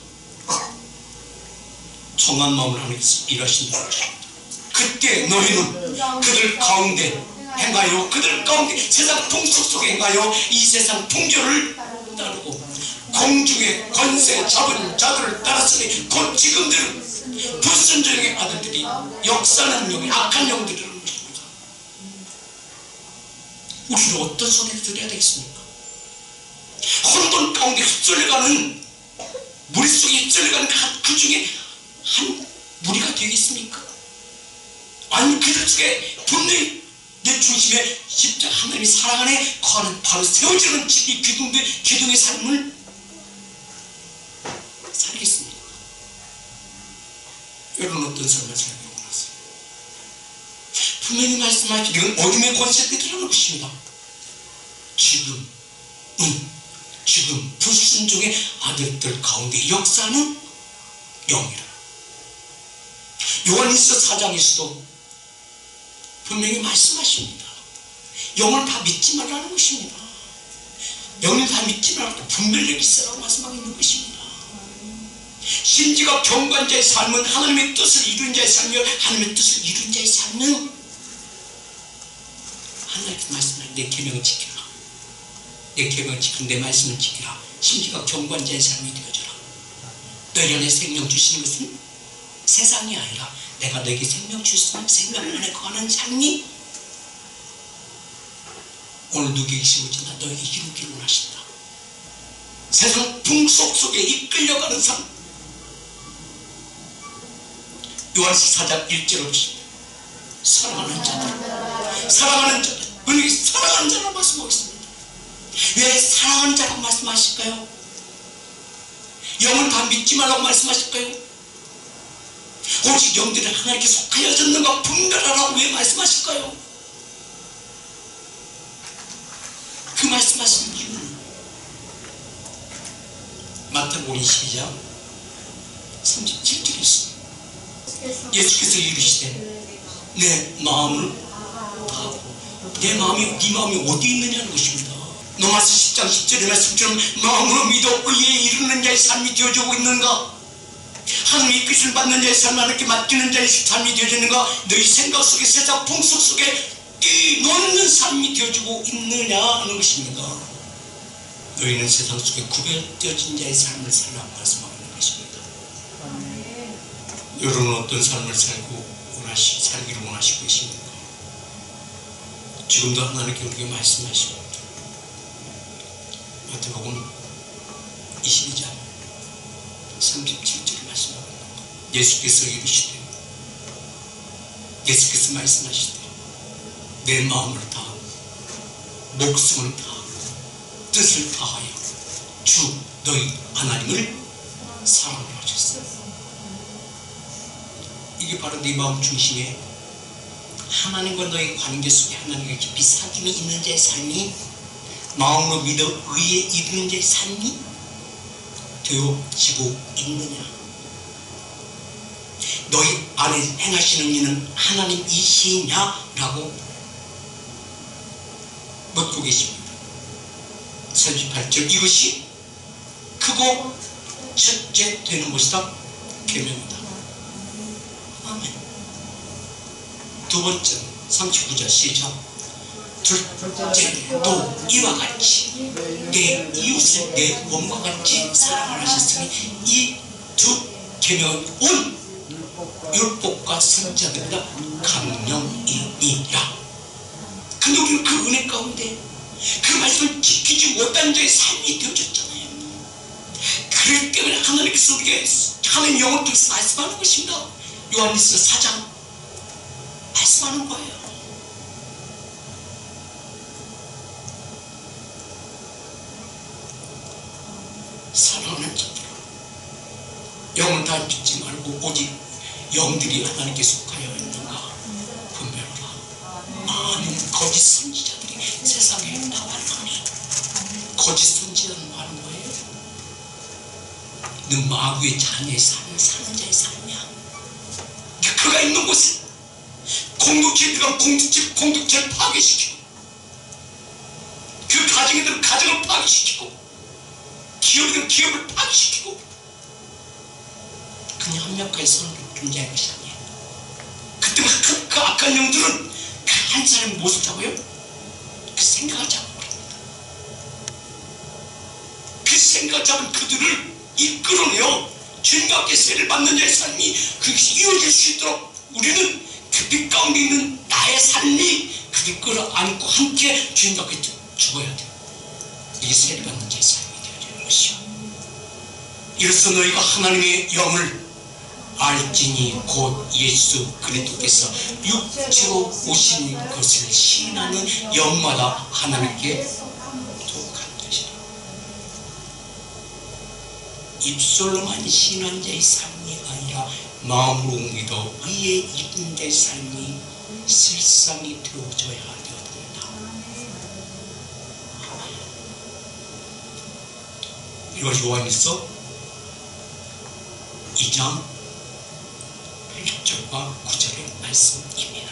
정한 마음을 하나님께서 일하신다는 것입니다. 그때 너희는 그들 가운데 행하여, 그들 가운데 세상 풍속 속에 행하여 이 세상 풍조를 따르고 공중의 권세 잡은 자들을 따랐으니 곧 지금들은 불순종의 아들들이 역사하는 영이 악한 영들이라는 것입니다. 우리는 어떤 소리를 들어야 되겠습니까? 혼돈 가운데 휩쓸려가는, 머릿속에 휩쓸려가는 그 중에 한 무리가 되겠습니까? 아니면 그들 속에 분명히 내 중심에 십자가 하나님이 사랑 안에 거하는 바로 세워지는 진리 기둥의 삶을 살겠습니다. 여러분 어떤 삶을 살기 원하세요? 분명히 말씀하시기는 어둠의 권세에 들어가는 것입니다. 지금 불순종의 아들들 가운데 역사는 영이라. 요한일서 4장에서도 분명히 말씀하십니다. 영을 다 믿지 말라는 것입니다. 영을 다 믿지 말고 분별력 있으라고 말씀하고 있는 것입니다. 심지어 경고한 자의 삶은 하나님의 뜻을 이룬 자의 삶이요 하나님의 뜻을 이룬 자의 삶은 하나님께서 말씀하신 내 계명을 지키라. 내 계명을 지키고 내 말씀을 지키라. 심지어 경고한 자의 삶이 되어져라. 너희 안에 생명 주시는 것은 세상이 아니라 내가 너에게 생명 주시는 생명 안에 거하는 삶이 오늘 누구에게 계시고지 나 너에게 이루기를 원하신다. 세상 풍속 속에 이끌려가는 삶. 요한시 4장 1절을 보십니다. 사랑하는 자들 분명히 사랑하는 자라고 말씀하고 있습니다. 왜 사랑하는 자라고 말씀하실까요? 영을 다 믿지 말라고 말씀하실까요? 오직 영들은 하나님께 속하여졌는가 분별하라고 왜 말씀하실까요? 그 말씀하신 이유는 마태복음 22장 37절에 있습니다. 예수께서 이르시되 내 마음을 다하고 내 마음이 네 마음이 어디 있느냐는 것입니다. 로마서 10장 10절의 말씀처럼 마음으로 믿어 의에 이르는 자의 삶이 되어지고 있는가? 하나님의 뜻을 받는 자의 삶, 하나님께 맡기는 자의 삶이 되어지는가? 너희 생각 속에 세상 풍속 속에 뛰놓는 삶이 되어지고 있느냐 하는 것입니다. 너희는 세상 속에 구별되어진 자의 삶을 살라고 말씀하고 있는 것입니다. 여러분은 어떤 삶을 살기를 원하시고 계십니까? 지금도 하나님께 우리에게 말씀하십니다. 마태복음 22장 37절에 말씀하고 예수께서 이르시되 예수께서 말씀하시되 내 마음을 다하고 목숨을 다하고 뜻을 다하여 주 너희 하나님을 사랑하셨어. 이게 바로 네 마음 중심에 하나님과 너의 관계 속에 하나님과 깊이 사귐이 있는 자의 삶이 마음으로 믿어 의에 이르는 자의 삶이 되어지고 있느냐? 너희 안에 행하시는 이는 하나님이시냐라고 묻고 계십니다. 38절 이것이 크고 첫째 되는 것이다. 계명이다. 아멘. 두 번째 39절 시작. 둘째도 이와 같이 내 이웃을 내 몸과 같이 사랑을 하셨으니 이 두 계명은 온 율법과 선지자들보다 강령이니라. 근데 우리는 그 은혜 가운데 그 말씀을 지키지 못한 자의 삶이 되어졌잖아요. 그렇기 때문에 하나님께서 우리에게 하나님 영을 통해서 말씀하는 것입니다. 요한일서 4장 말씀하는 거예요. 사랑하는 자들아, 영을 다 믿지 말고 오직 영들이 하나님께 속하여 있는가 분별하라. 많은 거짓 선지자들이 세상에 나왔나니 거짓 선지자는 말은 뭐예요? 너 마귀의 자녀의 삶을 사는 자의 삶이야. 그가 있는 곳에 공동체에 들어가면 공동체를 파괴시키고 그 가정에 들어가면 가정을 파괴시키고 기업이든 기업을 파괴시키고 그냥 합력하게 서로 존재할 것이 아니에요. 그때 그 악한 영들은 그 한 사람의 무엇을 잡아요? 그 생각을 잡아버립니다. 그 생각을 잡은 그들을 이끌어내어 주님과 함께 세를 받는 자의 삶이 그것이 이어질 수 있도록 우리는 그 빛 가운데 있는 나의 삶이 그들 끌어안고 함께 주님과 함께 죽어야 돼요. 이게 세를 받는 자의 삶이 되어지는 것이요. 이로써 너희가 하나님의 영을 알지니 곧 예수 그리스도께서 육체로 오신 것을 시인하는 영마다 하나님께 부족한 것이라. 입술로만 시인한 자의 삶이 아니라 마음으로 믿어 위에 있는 자의 삶이 실상이 되어져야 되었다. 이거 요한일서 2장 1절과 9절의 말씀입니다.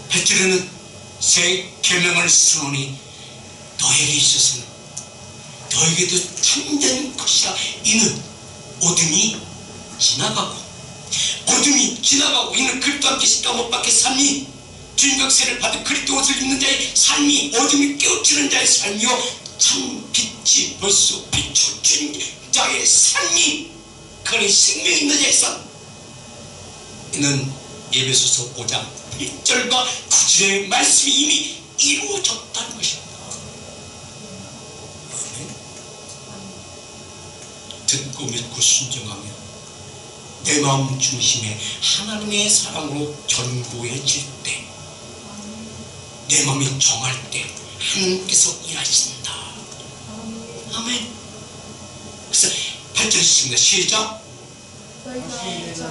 8절에는 새 계명을 쓰노니 너에게 있어서는 너에게도 참된 것이라. 이는 어둠이 지나가고 이는 그리스도 함께 십자가 못 박혀 삶이 주인격세를 받은 그리스도 옷을 입는 자의 삶이 어둠이 깨우치는 자의 삶이요 참 빛이 벌써 비춰진 자의 삶이 그런 생명 있는 자의 삶. 이는 에베소서 5장 1절과 9절의 말씀이 이미 이루어졌다는 것입니다. 듣고 믿고 순종하며 내 마음 중심에 하나님의 사랑으로 견고해질 때, 내 마음이 정할 때 하나님께서 일하신다. 아멘. 그래서 8절 있습니다. 시작.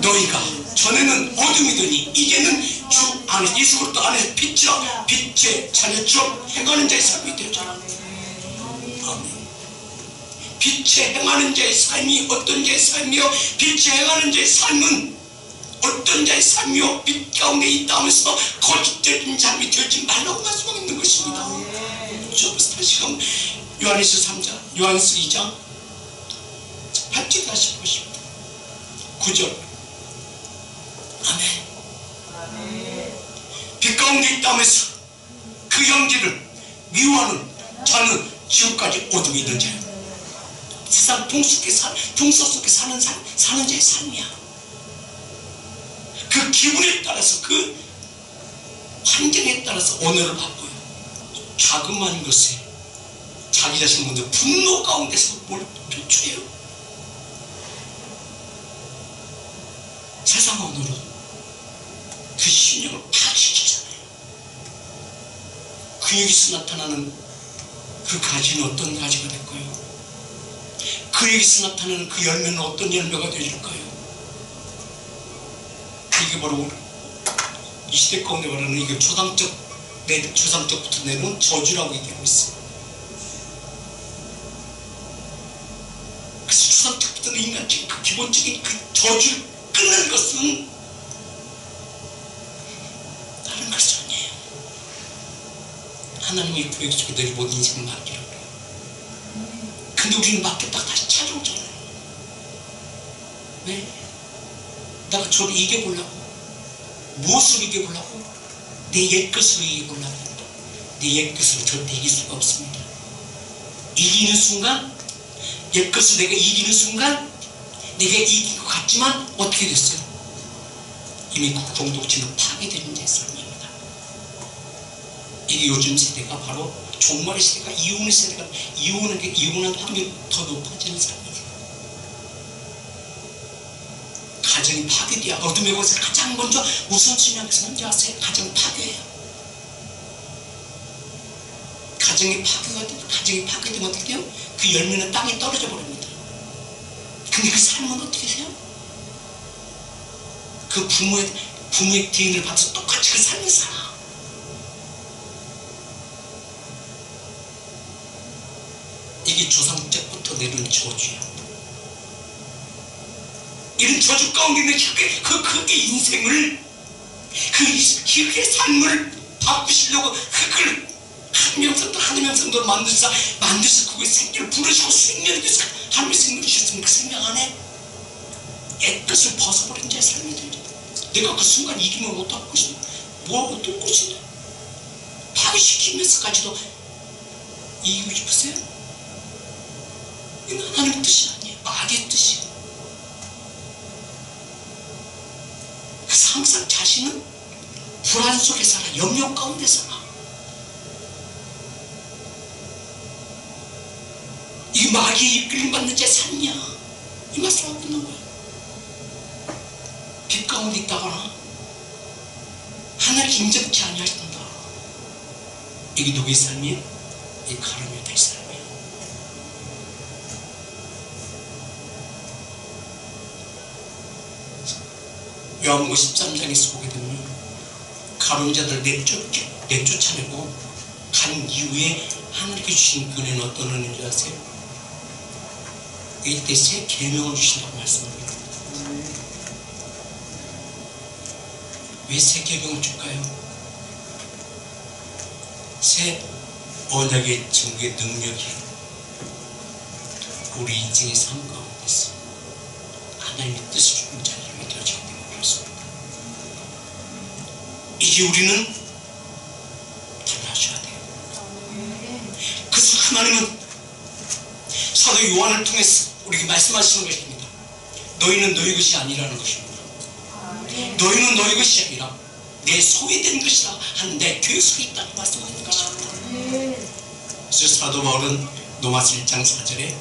너희가 전에는 어둠이더니 이제는 주 안에 예수 그리스도 안에 빛이라. 빛의 자녀처럼 행하는 자의 삶이 되어져라. 아멘. 빛에 행하는 자의 삶이 어떤 자의 삶이요? 빛에 행하는 자의 삶은 어떤 자의 삶이요? 빛 가운데 있다 하면서 거짓된 삶이 되지 말라고 말씀하고 있는 것입니다. 저부터 다시 한번 요한일서 3장, 요한일서 2장 8절 다시 보십니다. 9절. 아멘. 빛 가운데 있다 하면서 그 형제를 미워하는 자는 지옥까지 어둠이 있는 자야. 세상 동서 속에 사는 자의 삶이야. 그 기분에 따라서 그 환경에 따라서 언어를 바꿔요. 자그마한 것에 자기 자신 먼저 분노 가운데서 뭘 표출해요. 세상 언어로 그 신령을 파괴시키잖아요. 근육에서 나타나는 그 가지는 어떤 가지가 될까요? 그에게서 나타나는 그 열매는 어떤 열매가 되어질까요? 이게 바로 이 시대 가운데 말하는 이게 조상적부터 내려온 저주라고 얘기하고 있어요. 그래서 조상적부터 인간적인 그 기본적인 그 저주를 끊는 것은 다른 것이 아니에요. 하나님의 구획 속에 늘 모든 인생을 맡기라고 해요. 근데 우리는 맡겼다가 다시 찾아오잖아요. 왜? 내가 저를 이겨보려고. 무엇을 이겨보려고? 내 옛것으로 이겨보려고. 내 옛것으로 절대 이길 수가 없습니다. 이기는 순간, 옛것을 내가 이기는 순간 내가 이긴 것 같지만 어떻게 됐어요? 이미 그 공동체는 파괴되는 데 삶입니다. 이게 요즘 세대가 바로 종말의 시대가 이혼의 세대가 이혼한 확률이 더 높아지는 삶이에요. 가정이 파괴돼야 어둠의 곳에 가장 먼저 우선순위하는 것은 뭔지 아세요? 가정 파괴예요. 가정이 파괴되면 어떻게 돼요? 그 열매는 땅에 떨어져 버립니다. 근데 그 삶은 어떻게 돼요? 그 부모의 기인을 받아서 똑같이 그 삶을 살아. 이게 조상 때부터 내려온 저주야. 이런 저주 가운데 있는 그게 인생을, 그의 삶을 바꾸시려고 그걸 한 명성도 만드셔서 그의 생기를 부르시고 생명을 주셔서 하나님의 생명을 주셨으면 그 생명 안에 옛것을 벗어버린 자의 삶이 되죠. 내가 그 순간 이기면 어떨 것인가? 뭐 어떨 것인가? 파괴시키면서까지도 이기고 싶으세요? 이건 하나님의 뜻이 아니에요. 마귀의 뜻이에요. 그래서 항상 자신은 불안 속에 살아, 염려 가운데 살아. 이 마귀에 이끌림 받는 제 삶이야. 이 말씀을 하고 있는 거야. 가운데 있다거나 하나님 인정치 아니하신다. 이게 누구의 삶이에요? 이 가룟 유다의 삶이에요. 요한복음 13장에서 보게 되면 가룟 유다를 내쫓아내고 간 이후에 하나님께 주신 은혜는 어떤 은혜인지 아세요? 이때 새 계명을 주신다고 말씀합니다. 왜 새 계명을 줄까요? 새 언약의 증거의 능력이 우리 인생의 삶 가운데서 하나님의 뜻을 주는 자를 되어지기 때문에 그렇습니다. 이제 우리는 달라져야 돼요. 그래서 하나님은 사도 요한을 통해서 우리에게 말씀하시는 것입니다. 너희는 너희 것이 아니라는 것입니다. 너희는 너희 것이 아니라 내 소유된 것이라 하는 내 교회 속에 있다고 말씀하는 것입니다. 그래서 사도 바울은 로마서 1장 4절에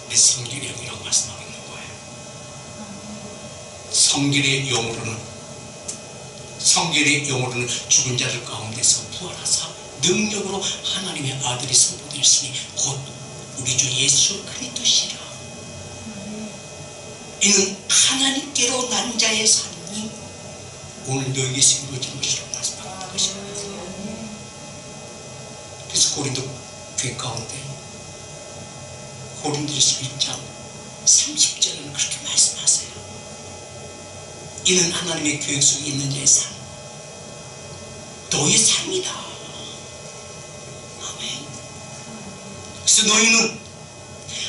내 성결의 영이라고 말씀하고 있는 거예요. 성결의 영으로는 죽은 자들 가운데서 부활하사 능력으로 하나님의 아들이 선포되었으니 곧 우리 주 예수 그리스도시라. 이는 하나님께로 난 자의 삶이 오늘 너희에게서 이루어진 것이라고 말씀하는 것입니다. 그래서 고린도 교회 가운데 고린도전서 1장 30절에는 그렇게 말씀하세요. 이는 하나님의 계획 속에 있는 자의 삶, 너의 삶이다. 아멘. 그래서 너희는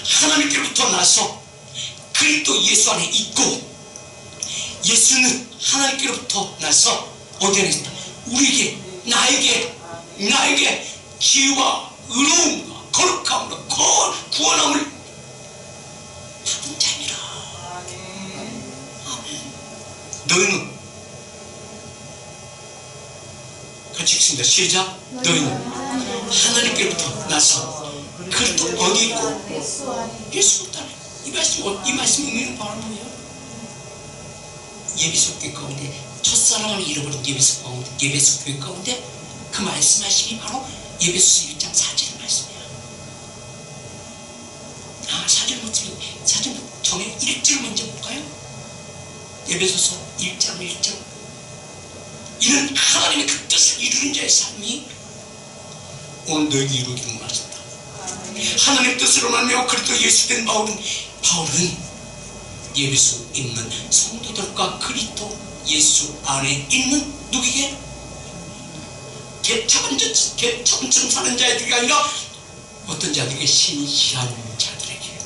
하나님께로부터 나서 그리스도 예수 안에 있고, 예수는 하나님께로부터 나서 어디에 있다? 우리에게, 나에게 지혜와 의로움과 거룩함으로 구원함을 받은 자입니다. 아멘. 너희는 같이 읽습니다. 시작. 너희는 하나님께로부터 나서 그리스도 어디 있고 예수 없다네. 이 말씀 의미는 바로 뭐예요? 예배소 교회 가운데 첫사랑을 잃어버린 예배소 교회 가운데 그 말씀하심이 바로 예배소서 1장 4절 말씀이에요. 아, 4절 전에 1절 먼저 볼까요? 예배소서 1장 1절. 이는 하나님의 그 뜻을 이루는 자의 삶이 오늘 너에게 이루어지는 것이다. 하나님의 뜻으로 말미암아 그리스도 예수 된 바울은 예배소 있는 성도들과 그리스도 예수 안에 있는 누구에게? 개척은처럼 사는 자들이 아니라 어떤 자들에게? 신실한 자들에게.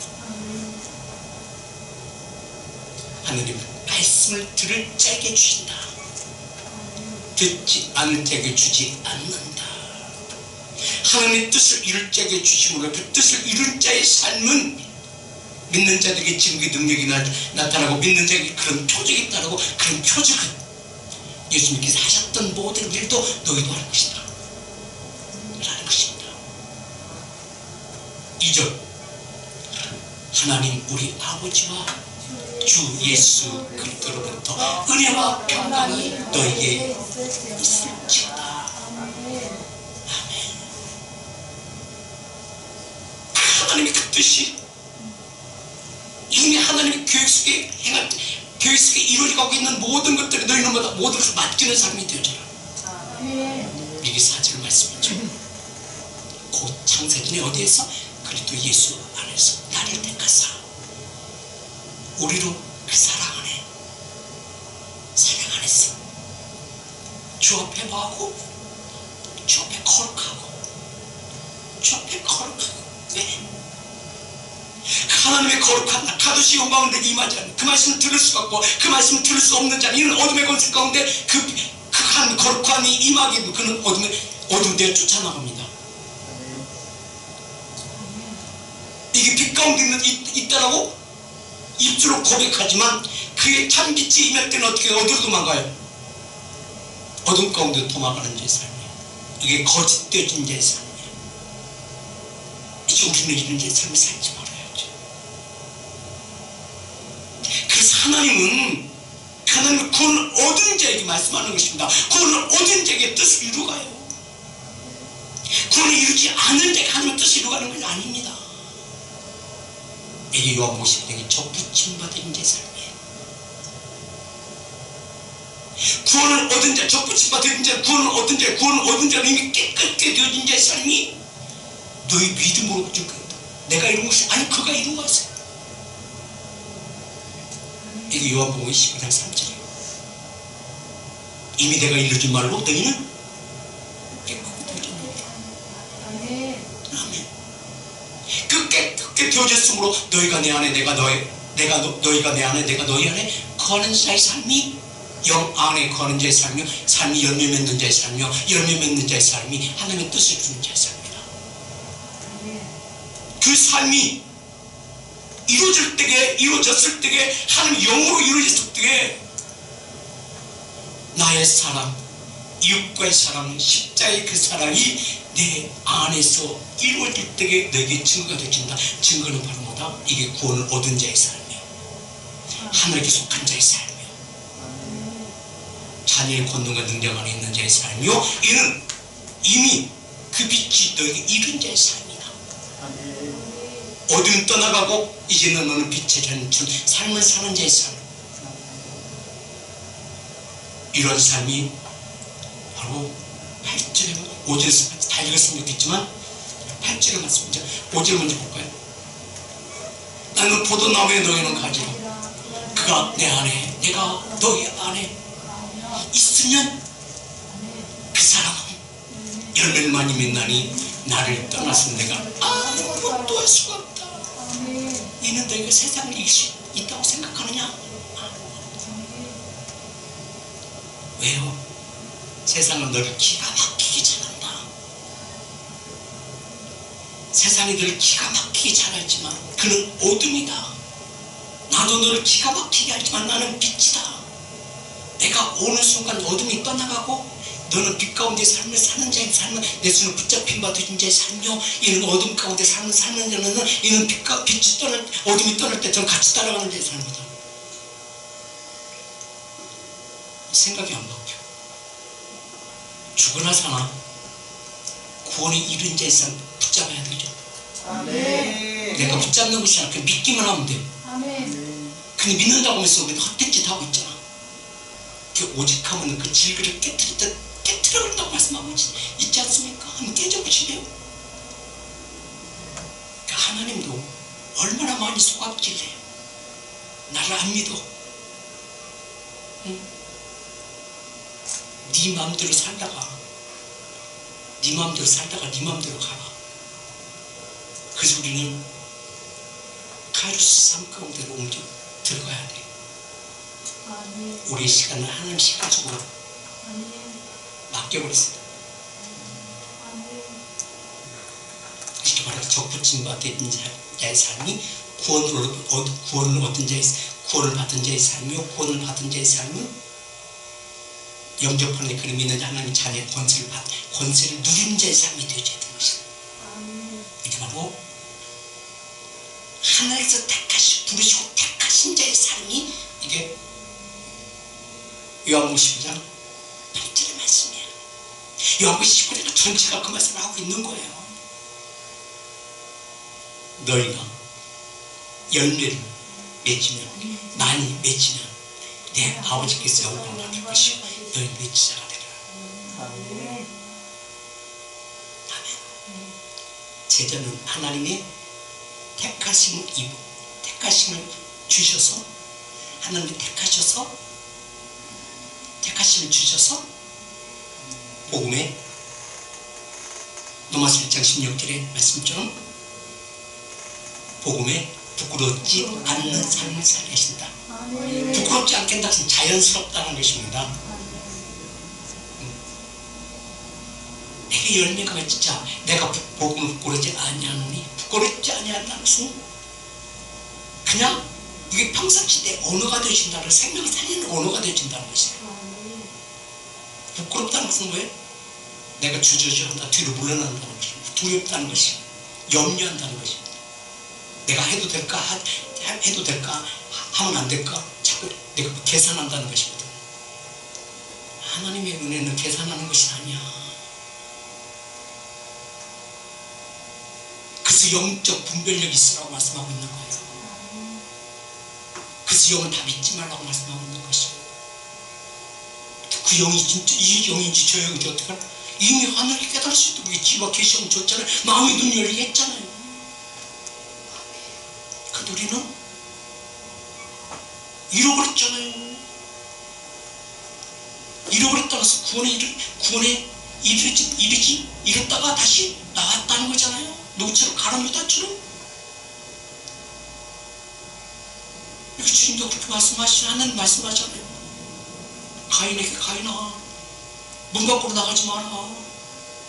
하나님 말씀을 들을 자에게 주신다. 듣지 않는 자에게 주지 않는다. 하나님의 뜻을 이룰 자에게 주심으로 그 뜻을 이룬 자의 삶은 믿는 자들에게 증거의 능력이 나타나고 믿는 자에게 그런 표적이 따르고 그런 표적은 예수님께서 하셨던 모든 일도 너희도 할 것이다 라는 것입니다. 2절. 하나님 우리 아버지와 주 예수 그리스도로부터 은혜와 평강이 너희에게 있을지어다. 아멘. 하나님의 그 뜻이 이미 하나님의 계획 속에 이루어지고 있는 모든 것들이 너희는 모든 것을 맡기는 삶이 되어져라. 이게 4절 말씀이죠. 곧 창세전에 어디에서? 그리스도 예수 안에서 나를 택하사 우리로 그 사랑 안에서 주 앞에 뭐하고? 주 앞에 거룩하고 왜? 하나님의 거룩한 가도시 영광을 내게 임하지 않는 그 말씀을 들을 수가 없고 그 말씀을 들을 수 없는 자는 이는 어둠의 권세 가운데 그 거룩함이 임하기는 그는 어둠 되어 쫓아나갑니다. 이게 빛 가운데 있다라고 입술로 고백하지만 그의 참 빛이 임할 때는 어떻게 어디로 도망가요? 어둠 가운데 도망가는 자의 삶이에요. 이게 거짓되어진 자의 삶이에요. 이제 우리는 이런 자의 삶을 살지 말아야죠. 그래서 하나님은 그 하나님의 구원을 얻은 자에게 말씀하는 것입니다. 구원을 얻은 자에게 뜻을 이루가요. 구원을 이루지 않은 자에게 하나님의 뜻을 이루가는 것이 아닙니다. 이게 요한복음 15장에 접붙임 받은 자의 삶이에요. 구원을 얻은 자, 접붙임 받은 자, 구원을 얻은 자, 구원을 얻은 자는 이미 깨끗게 되어진 자의 삶이 너희 믿음으로 줄 거다. 내가 이룬 것이 아니 그가 이루어 왔어요. 이게 요한복음 15장 3절이에요. 이미 내가 이루지 말로 너희는 깨끗게 되어졌느니라. 아멘. 그 깨끗게 되어졌으므로 너희가 내 안에 너희가 내 안에 내가 너희 안에 거하는 자의 삶이 영 안에 거하는 자의 삶이요 삶이 열매 맺는 자의 삶이요 열매 맺는 자의 삶이 하나님의 뜻을 주는 자의 삶이다. 그 삶이 이루어졌을 때에 하나님 영으로 이루어졌을 때에 나의 사랑, 이웃과의 사랑, 십자의 그 사랑이 내 안에서 이루어질 때에 너에게 증거가 되어진다. 증거는 바로 뭐다? 이게 구원을 얻은 자의 삶이요 하늘에게 속한 자의 삶이요 자녀의 권능과 능력 안에 있는 자의 삶이요 이는 이미 그 빛이 너에게 이룬 자의 삶이다. 어둠 떠나가고 이제는 너는 빛의 전춘 삶을 사는 자의 삶. 이런 삶이 바로 8절에 5절에서 다 읽었으면 좋겠지만 8절에 맞습니다. 5절 먼저 볼까요? 나는 포도나무에 너희는 가지로 그가 내 안에 내가 너희 안에 있으면 그 사람은 열매를 많이 맺나니 나를 떠나서 내가 아무것도 할 수가 없다. 이는 너희가 세상을 이길 수 있다고 생각하느냐? 왜요? 세상은 너를 기가 막히게 잘한다. 세상이 너를 기가 막히게 잘하지만 그는 어둠이다. 나도 너를 기가 막히게 하지만 나는 빛이다. 내가 오는 순간 어둠이 떠나가고 너는 빛 가운데 삶을 사는 자의 삶은 내 손을 붙잡힌 바 되신 자의 삶이요 이는 어둠 가운데 삶을 사는 자는 이는 빛이 떠날 어둠이 떠날 때 저는 같이 따라가는 자의 삶이다. 생각이 안 바뀌어. 죽으나 사나 구원이 이룬 자의 삶 붙잡아야 되죠. 아멘. 내가 붙잡는 것이 아니라 믿기만 하면 돼. 아멘. 근데 믿는다고 하면서 우리는 헛된 짓 하고 있잖아. 오직 하면 그 질그를 깨트려버린다고 말씀하고 있지 않습니까? 한번 깨져보시래요. 그러니까 하나님도 얼마나 많이 속았길래 나를 안 믿어. 응? 네 마음대로 살다가 네 마음대로 가라. 그래서 우리는 카이로스 삶 가운데로 옮겨 들어가야 돼. 우리의 시간을 하나님 시간 속으로 맡겨버렸습니다. 이렇게 말해서 적붙임 받은 자의 삶이 구원을 얻은 자의 구원을 받은 자의 삶이요 구원을 받은 자의 삶은 영접하는 그를 믿는 하나님 자녀의 권세를 누리는 자의 삶이 되어져야 되는 것입니다. 이게 바로 하늘에서 부르시고 택하신 자의 삶이 이게 요한복음 15장 8절의 말씀이야. 요한복음 15장 전체가 그 말씀을 하고 있는 거예요. 너희가 열매를 맺으면 많이 맺으면 내 아버지께서 영광을 받을 것이고 너희 내 지자가 되리라. 아멘. 제자는 하나님의 택하심을 주셔서 하나님이 택하심을 주셔서 복음에 로마서 1장 16절의 말씀처럼 복음에 부끄럽지 않는 삶을 살게 하신다. 부끄럽지 않게 한다는 것은 자연스럽다는 것입니다. 내게 열매가 맺자 내가 복음을 부끄럽지 아니하노니 부끄럽지 아니한다는 것은 그냥 이게 평상시 내 언어가 되어진다는 생명을 살리는 언어가 되어진다는 것이에요. 부끄럽다는 것은 뭐예요? 내가 주저주저한다 뒤로 물러난다는 것입니다. 두렵다는 것입니다. 염려한다는 것입니다. 내가 해도 될까 하면 안 될까 내가 계산한다는 것이거든. 하나님의 은혜는 계산하는 것이 아니야. 그래서 영적 분별력이 있으라고 말씀하고 있는 거예요. 그래서 영은 다 믿지 말라고 말씀하고 있는 것이고, 그 영이 진짜 이 영인지 저 영인지 어떻게 할까? 이미 하늘이 깨달을 수 있도록 지와 계시형 줬잖아요. 마음의 눈 열리게 했잖아요. 근데 우리는 잃어버렸잖아요. 잃어버렸다고 해서 구원에 이랬다가 다시 나왔다는 거잖아요. 누구처럼 가라무다처럼. 이거 주님도 그렇게 말씀하시죠. 하나님 말씀하잖아요. 가인에게 가인아, 문 밖으로 나가지 마라.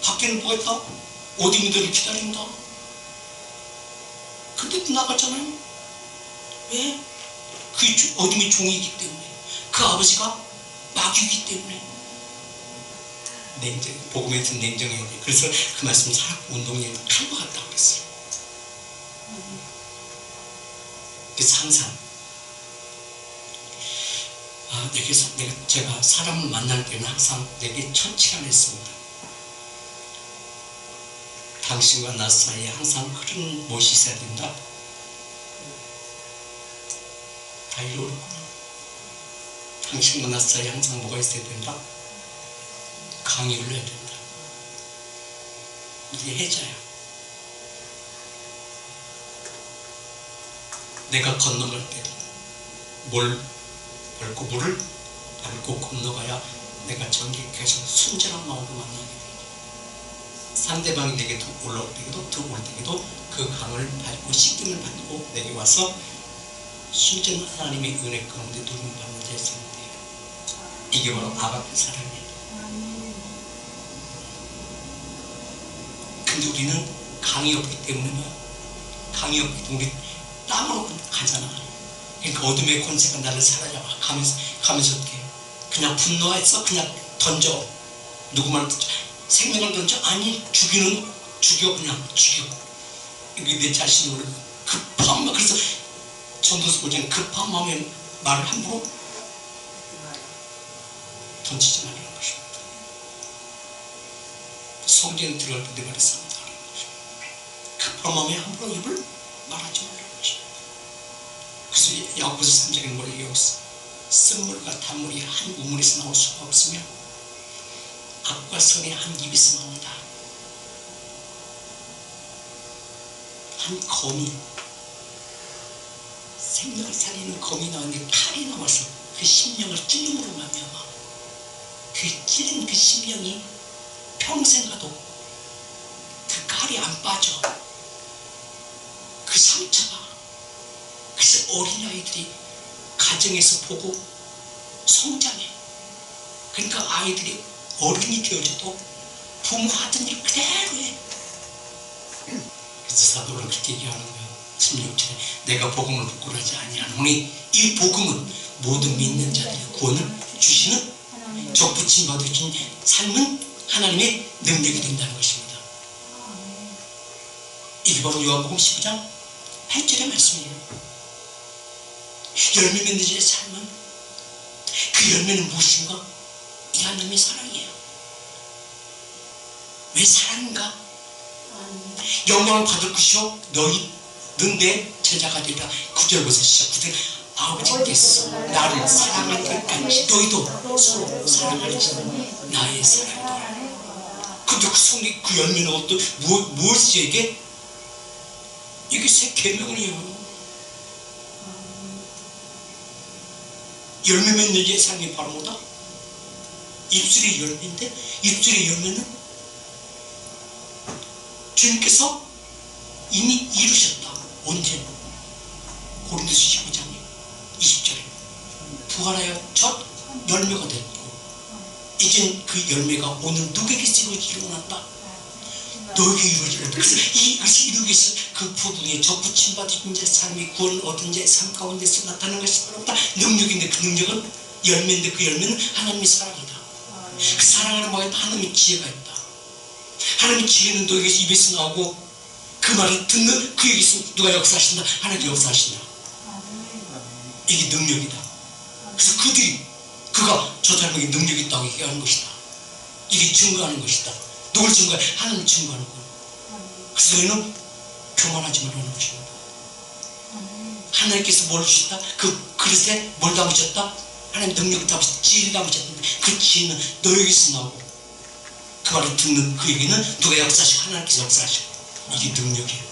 밖에는 뭐가 있다? 어둠이들을 기다린다. 근데 나갔잖아요. 왜? 그 어둠의 종이기 때문에, 그 아버지가 마귀이기 때문에. 냉정, 복음에서 냉정해야 돼. 그래서 그 말씀 살았고 운동에 칼과 같다고 그랬어요. 그래서 항상 제가 사람을 만날 때는 항상 내게 처치가 냈습니다. 당신과 나 사이에 항상 흐르는 무엇이 있어야 된다. 다 잃어버렸구나. 당신과 나 사이에 항상 뭐가 있어야 된다. 강의를 해야 된다. 이게 해자야. 내가 건너갈 때도 뭘 밟고 물을 밟고 건너가야 내가 계속 순전한 마음으로 만나게 돼요. 상대방이 내게 올라올 때에도 들어올 때에도 그 강을 밟고 씻김을 받고 내게 와서 순전한 하나님의 은혜 가운데 누름 받는 자의 삶이 돼요. 이게 바로 아바의 사랑이에요. 근데 우리는 강이 없기 때문에 강이 없기 때문에 우리 땅으로 가잖아. 그러니까 어둠의 권세가 나를 사로잡아 가면서 어떻게 그냥 분노해서 그냥 던져. 누구만 생명을 던져? 아니, 죽여. 그냥 죽여. 이게 내 자신을 급한 마음. 그래서 전도서 보자면 급한 마음에 말을 함부로 던지지 말라는 것입니다. 성전에 들어갈 때 내 말이 상당하는 것입니다. 급한 마음에 함부로 입을 말하지 말라는 것입니다. 그래서 야고보서 3장에는 뭘 얘기하고 쓴물과 단물이 한 우물에서 나올 수가 없으며 악과 선이 한 입에서 나온다. 한 검이, 생명을 살리는 검이 나왔는데 칼이 나와서 그 심령을 찔림으로 말미암아 그 찔린 그 심령이 평생 가도 그 칼이 안 빠져. 그 상처가. 그래서 어린아이들이 가정에서 보고 성장해. 그러니까 아이들이 어른이 되어져도 부모 하던 일 그대로 해. 그래서 사도는 그렇게 얘기하는 거야. 16절에 내가 복음을 부끄러워하지 아니하노니 이 복음은 모든 믿는 자들의 구원을 주시는 적부침 받으신 삶은 하나님의 능력이 된다는 것입니다. 이게 바로 요한복음 15장 8절의 말씀이에요. 열매 맺는 자의 삶은, 그 열매는 무엇인가? 이 하나님의 사랑이에요. 왜 사랑인가? 영광을 받을 것이요 너희는 내 제자가 되리라. 9절 보세요. 시작. 9절. 아버지께서 나를 사랑할 때까지 너희도 서로 사랑할지 나의 사랑이다. 근데 그 성리 그 열매는 어떤 무엇이에게? 이게 새 계명이에요. 열매 맺는 자의 삶이 바로 뭐다? 입술의 열매인데, 입술의 열매는 주님께서 이미 이루셨다. 언제? 고린도서 15장 20절에 부활하여 첫 열매가 됐고, 이젠 그 열매가 오늘 누구에게서 이루어지기를 원한다. 너에게 이루어지라. 그래서 이것이 이루기 위해서 그 부흥의 접붙임 받은 자의 삶이 구원을 얻은 자의 삶 가운데서 나타나는 것이 바로 능력인데, 그 능력은 열매인데 그 열매는 하나님의 사랑이다. 그 사랑하는 마음에 하나님의 지혜가 있다. 하나님의 지혜는 너에게서 입에서 나오고 그 말을 듣는 그에게서 누가 역사하신다? 하나님이 역사하신다. 이게 능력이다. 그래서 그가 저 사람에게 능력이 있다고 얘기하는 것이다. 이게 증거하는 것이다. 누굴 증거해? 하나님 증거하는 거예요. 그래서 너희는 교만하지 말라는 것입니다. 하나님께서 뭘 주셨다? 그 그릇에 뭘 담으셨다? 하나님 능력을 담으셨다. 지혜를 담으셨는데 그 지혜는 너에게서 나오고 그 말을 듣는 그에게는 누가 역사하시고 하나님께서 역사하시고 이게 능력이에요.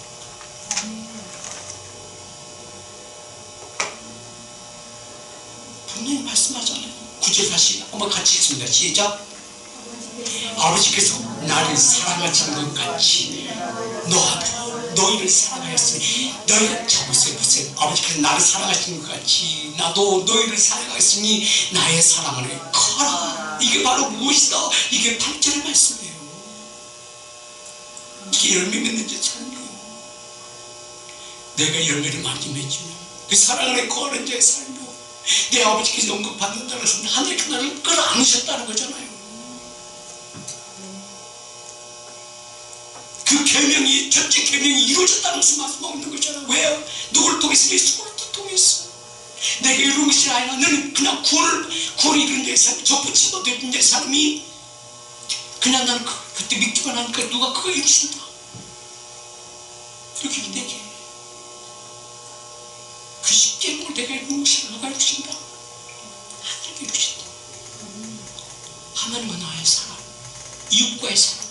분명히 말씀하잖아요. 9절 다시 한번 같이 읽습니다. 시작. 아버지께서 나를 사랑하신 것 같이 너희를 사랑하였으니 너희가 보세요. 아버지께서 나를 사랑하신 것 같이 나도 너희를 사랑하였으니 나의 사랑 안에 커라. 이게 바로 무엇이다? 이게 8절의 말씀이에요. 이게 열매 맺는 제 삶이에요. 내가 열매를 많이 맺으면 그 사랑 안에 거하는 자의 삶이요. 내 아버지께서 영광 받는다는 것은 하나님께서 나를 끌어안으셨다는 거잖아요. 그 계명이 전체 계명이 이루어졌다는 것을 말씀하는 거잖아요. 왜요? 누구를 통해서? 예수 그리스도를 통해서. 내가 이룬 것이 아니라 너는 그냥 구원을 이룬 자의 삶, 접붙임도 되는 자의 삶이 그냥 나는 그때 믿기만 하니까 누가 그거 이루신다. 이렇게 되게 그 십계명을 내가 이룬 것이 누가 이루신다? 하나님이 이루신다. 하나님과 나의 사랑, 이웃과의 사랑.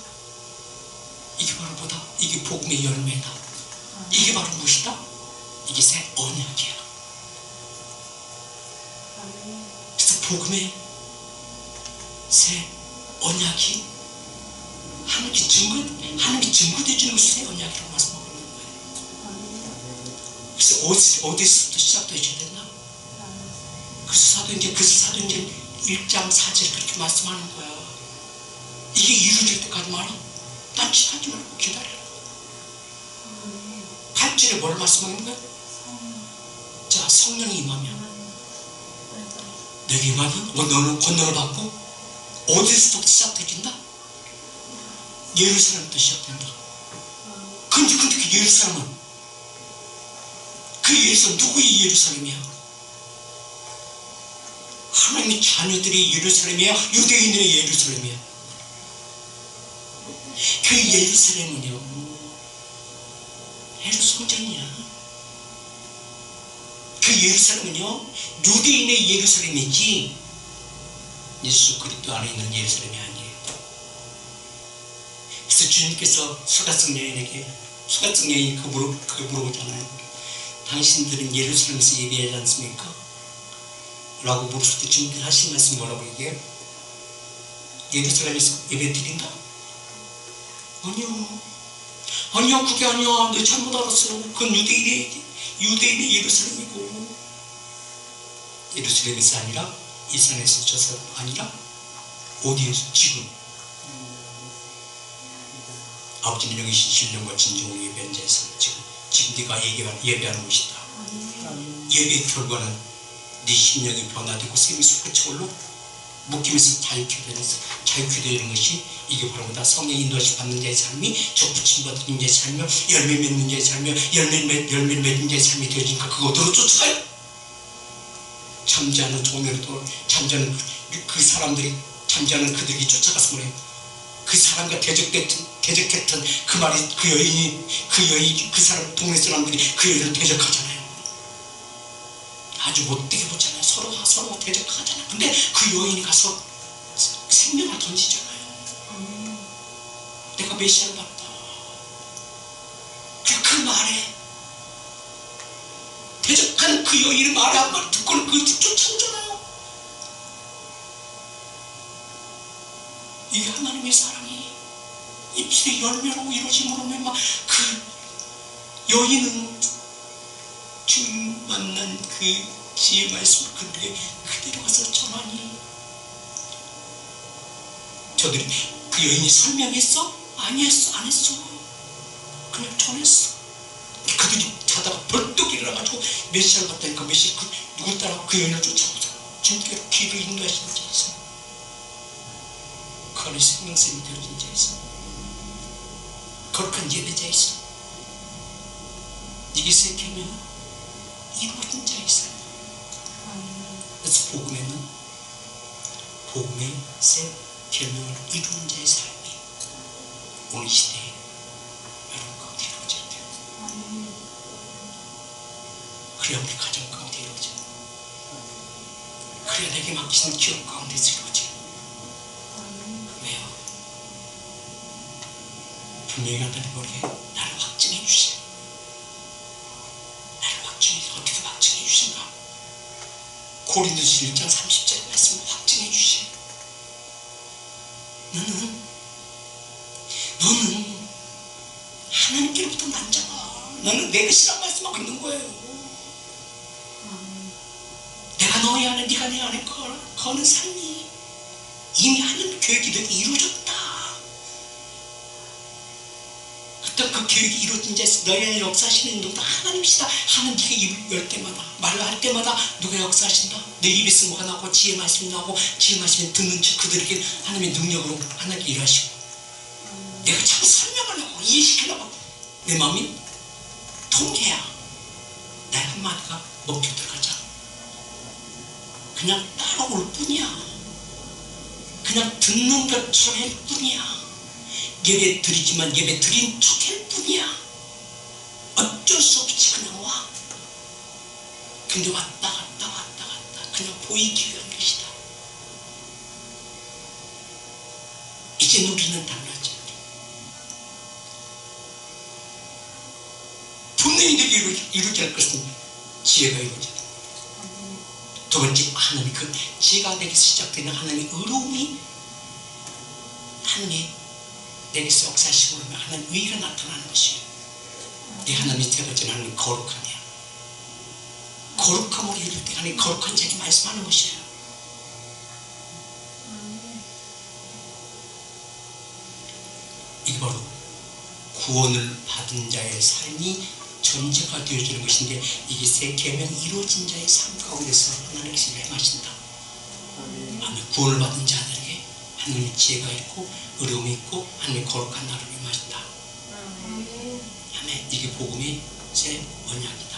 이게 바로 뭐다? 이게 복음의 열매다. 이게 바로 무엇이다? 이게 새 언약이야. 그래서 복음의 새 언약이 하나님이 증거되어 주는 것이 새 언약이라고 말씀하고 있는 거예요. 그래서 어디서부터 시작되어야 됐나? 그래서 사도행전 1장 4절 그렇게 말씀하는 거야. 이게 이루어질 때까지 말아. 딴짓하지 말고 기다려라. 8절에 뭘 말씀하는 거야? 자, 성령이 임하면 내게 임하면 너는 권능을 받고 어디서부터 시작되진다? 예루살렘부터 시작된다. 근데 그 예루살렘은 그 예루살렘 누구의 예루살렘이야? 하나님의 자녀들의 예루살렘이야? 유대인의 예루살렘이야? 그 예루살렘은요, 헤롯 성전이야. 그 예루살렘은요, 유대인의 예루살렘이지 예수 그리스도 안에 있는 예루살렘이 아니에요. 그래서 주님께서 수가성 여인이 그거 물어보잖아요. 당신들은 예루살렘에서 예배하지 않습니까? 라고 물었을 때 주님께서 하신 말씀 뭐라고 얘기해요? 예루살렘에서 예배 드린다? 아니요, 그게 아니야. 너 잘못 알았어. 그건 유대인의 예루살렘이고, 예루살렘에서 아니라 이 산에서 저 산 아니라 어디에서? 지금 아버지는 여기신 신령과 진정으로 예배한 자에서 지금 네가 예배하는 것이다. 예배의 결과는 네 심령이 변화되고 샘이 솟구쳐 올라 묶임에서 자유케 되는 것이 이게 바로 뭐다? 성령 인도하심 받는 자의 삶이 접붙임 받는 자의 삶이며 열매 맺는 자의 삶이며 열매 맺는 자의 삶이 되어지니까 그것으로 쫓아가요. 잠자는 종으로도 잠자는 그 사람들이 잠자는 그들이 쫓아가서 뭐래요? 그 사람과 대적했던 그 말이 그 여인이 그 사람 동네 사람들이 그 여인을 대적하잖아요. 아주 못되게 보잖아요. 서로 대적하잖아요. 근데 그 여인이 가서 생명을 던지잖아요. 내가 메시아를 봤다. 그 말에 대적한 그 여인의 말에 한 말 듣고는 그 쫓아오잖아요. 이게 하나님의 사랑이 입술의 열매로 이루어짐으로 그 여인은 주님 만난 그 지혜 말씀을 그들에게 그대로 가서 전하니 저들이 그 여인이 설명했어? 안 했어. 그냥 전했어. 그들이 자다가 벌떡 일어나가지고 메시아를 봤다니까 메시아 누굴 따라 그 여인을 쫓아오자. 주님께서 길을 인도하시는 자 있어요. 그 안에 생명샘이 되어진 자 있어요. 거룩한 예배자 있어요. 이게 새 계명 이루어진 자 있어요. 그래서 복음의 새 계명을 이루는 자의 삶이 오늘 시대에 여러분 가운데 이루어져야 돼요. 그래야 우리 가정 가운데 이루어져요. 그래야 내게 맡기신 기업 가운데서 이루어져요. 왜요? 분명히 하나님 우리에게 나를 확증해 주세요. 나를 어떻게 확증해 주신가? 고린도서 1장 30절 말씀을 확증해 주세요. 너는 하나님께로부터 난잖아. 너는 내 것이란 말씀하고 있는 거예요. 내가 너희 안에 네가 내 안에 거는 삶이 이미 하나님 계획이 되게 이루어졌다. 어떤 그 계획이 이루어진 자에서 너희 안에 역사하시는 누구다 하나님이시다 하는 네가 입을 열 때마다 말을 할 때마다 누가 역사하신다. 내 입에서 뭐가 나오고 지혜 말씀이 나오고 지혜 말씀이 듣는 그들에게 하나님의 능력으로 하나님께 일하시고 내가 참 설명하려고 이해시키려고 내 마음이 통해야 나의 한마디가 먹혀 들어가자. 그냥 따라올 뿐이야. 그냥 듣는 것처럼 할 뿐이야. 예배 드리지만 예배 드린 척 할 뿐이야. 어쩔 수 없이 그냥 와. 근데 왔다 그냥 보이기 위한 것이다. 이제 우리는 달라져. 분명히 내게 이루어질 것은 지혜가 이루어져야 됩니다. 두 번째, 하나님 그 지혜가 내게서 시작되는 하나님의 의로움이 하나님의 내게서 역사하시고 그러면 하나님 의가 나타나는 것이에요. 내 하나님의 세 번째는 하나님 거룩함이야. 거룩함으로 이룰 때 하나님 거룩한 자에게 말씀하는 것이에요. 이게 바로 구원을 받은 자의 삶이 전제가 되어지는 것인데 이게 새 계명이 이루어진 자의 삶 가운데서 하나님께서 행하신다. 아멘. 구원을 받은 자들에게 하나님의 지혜가 있고 의로움이 있고 하나님의 거룩한 나를 임하신다. 아멘. 이게 복음의 새 언약이다.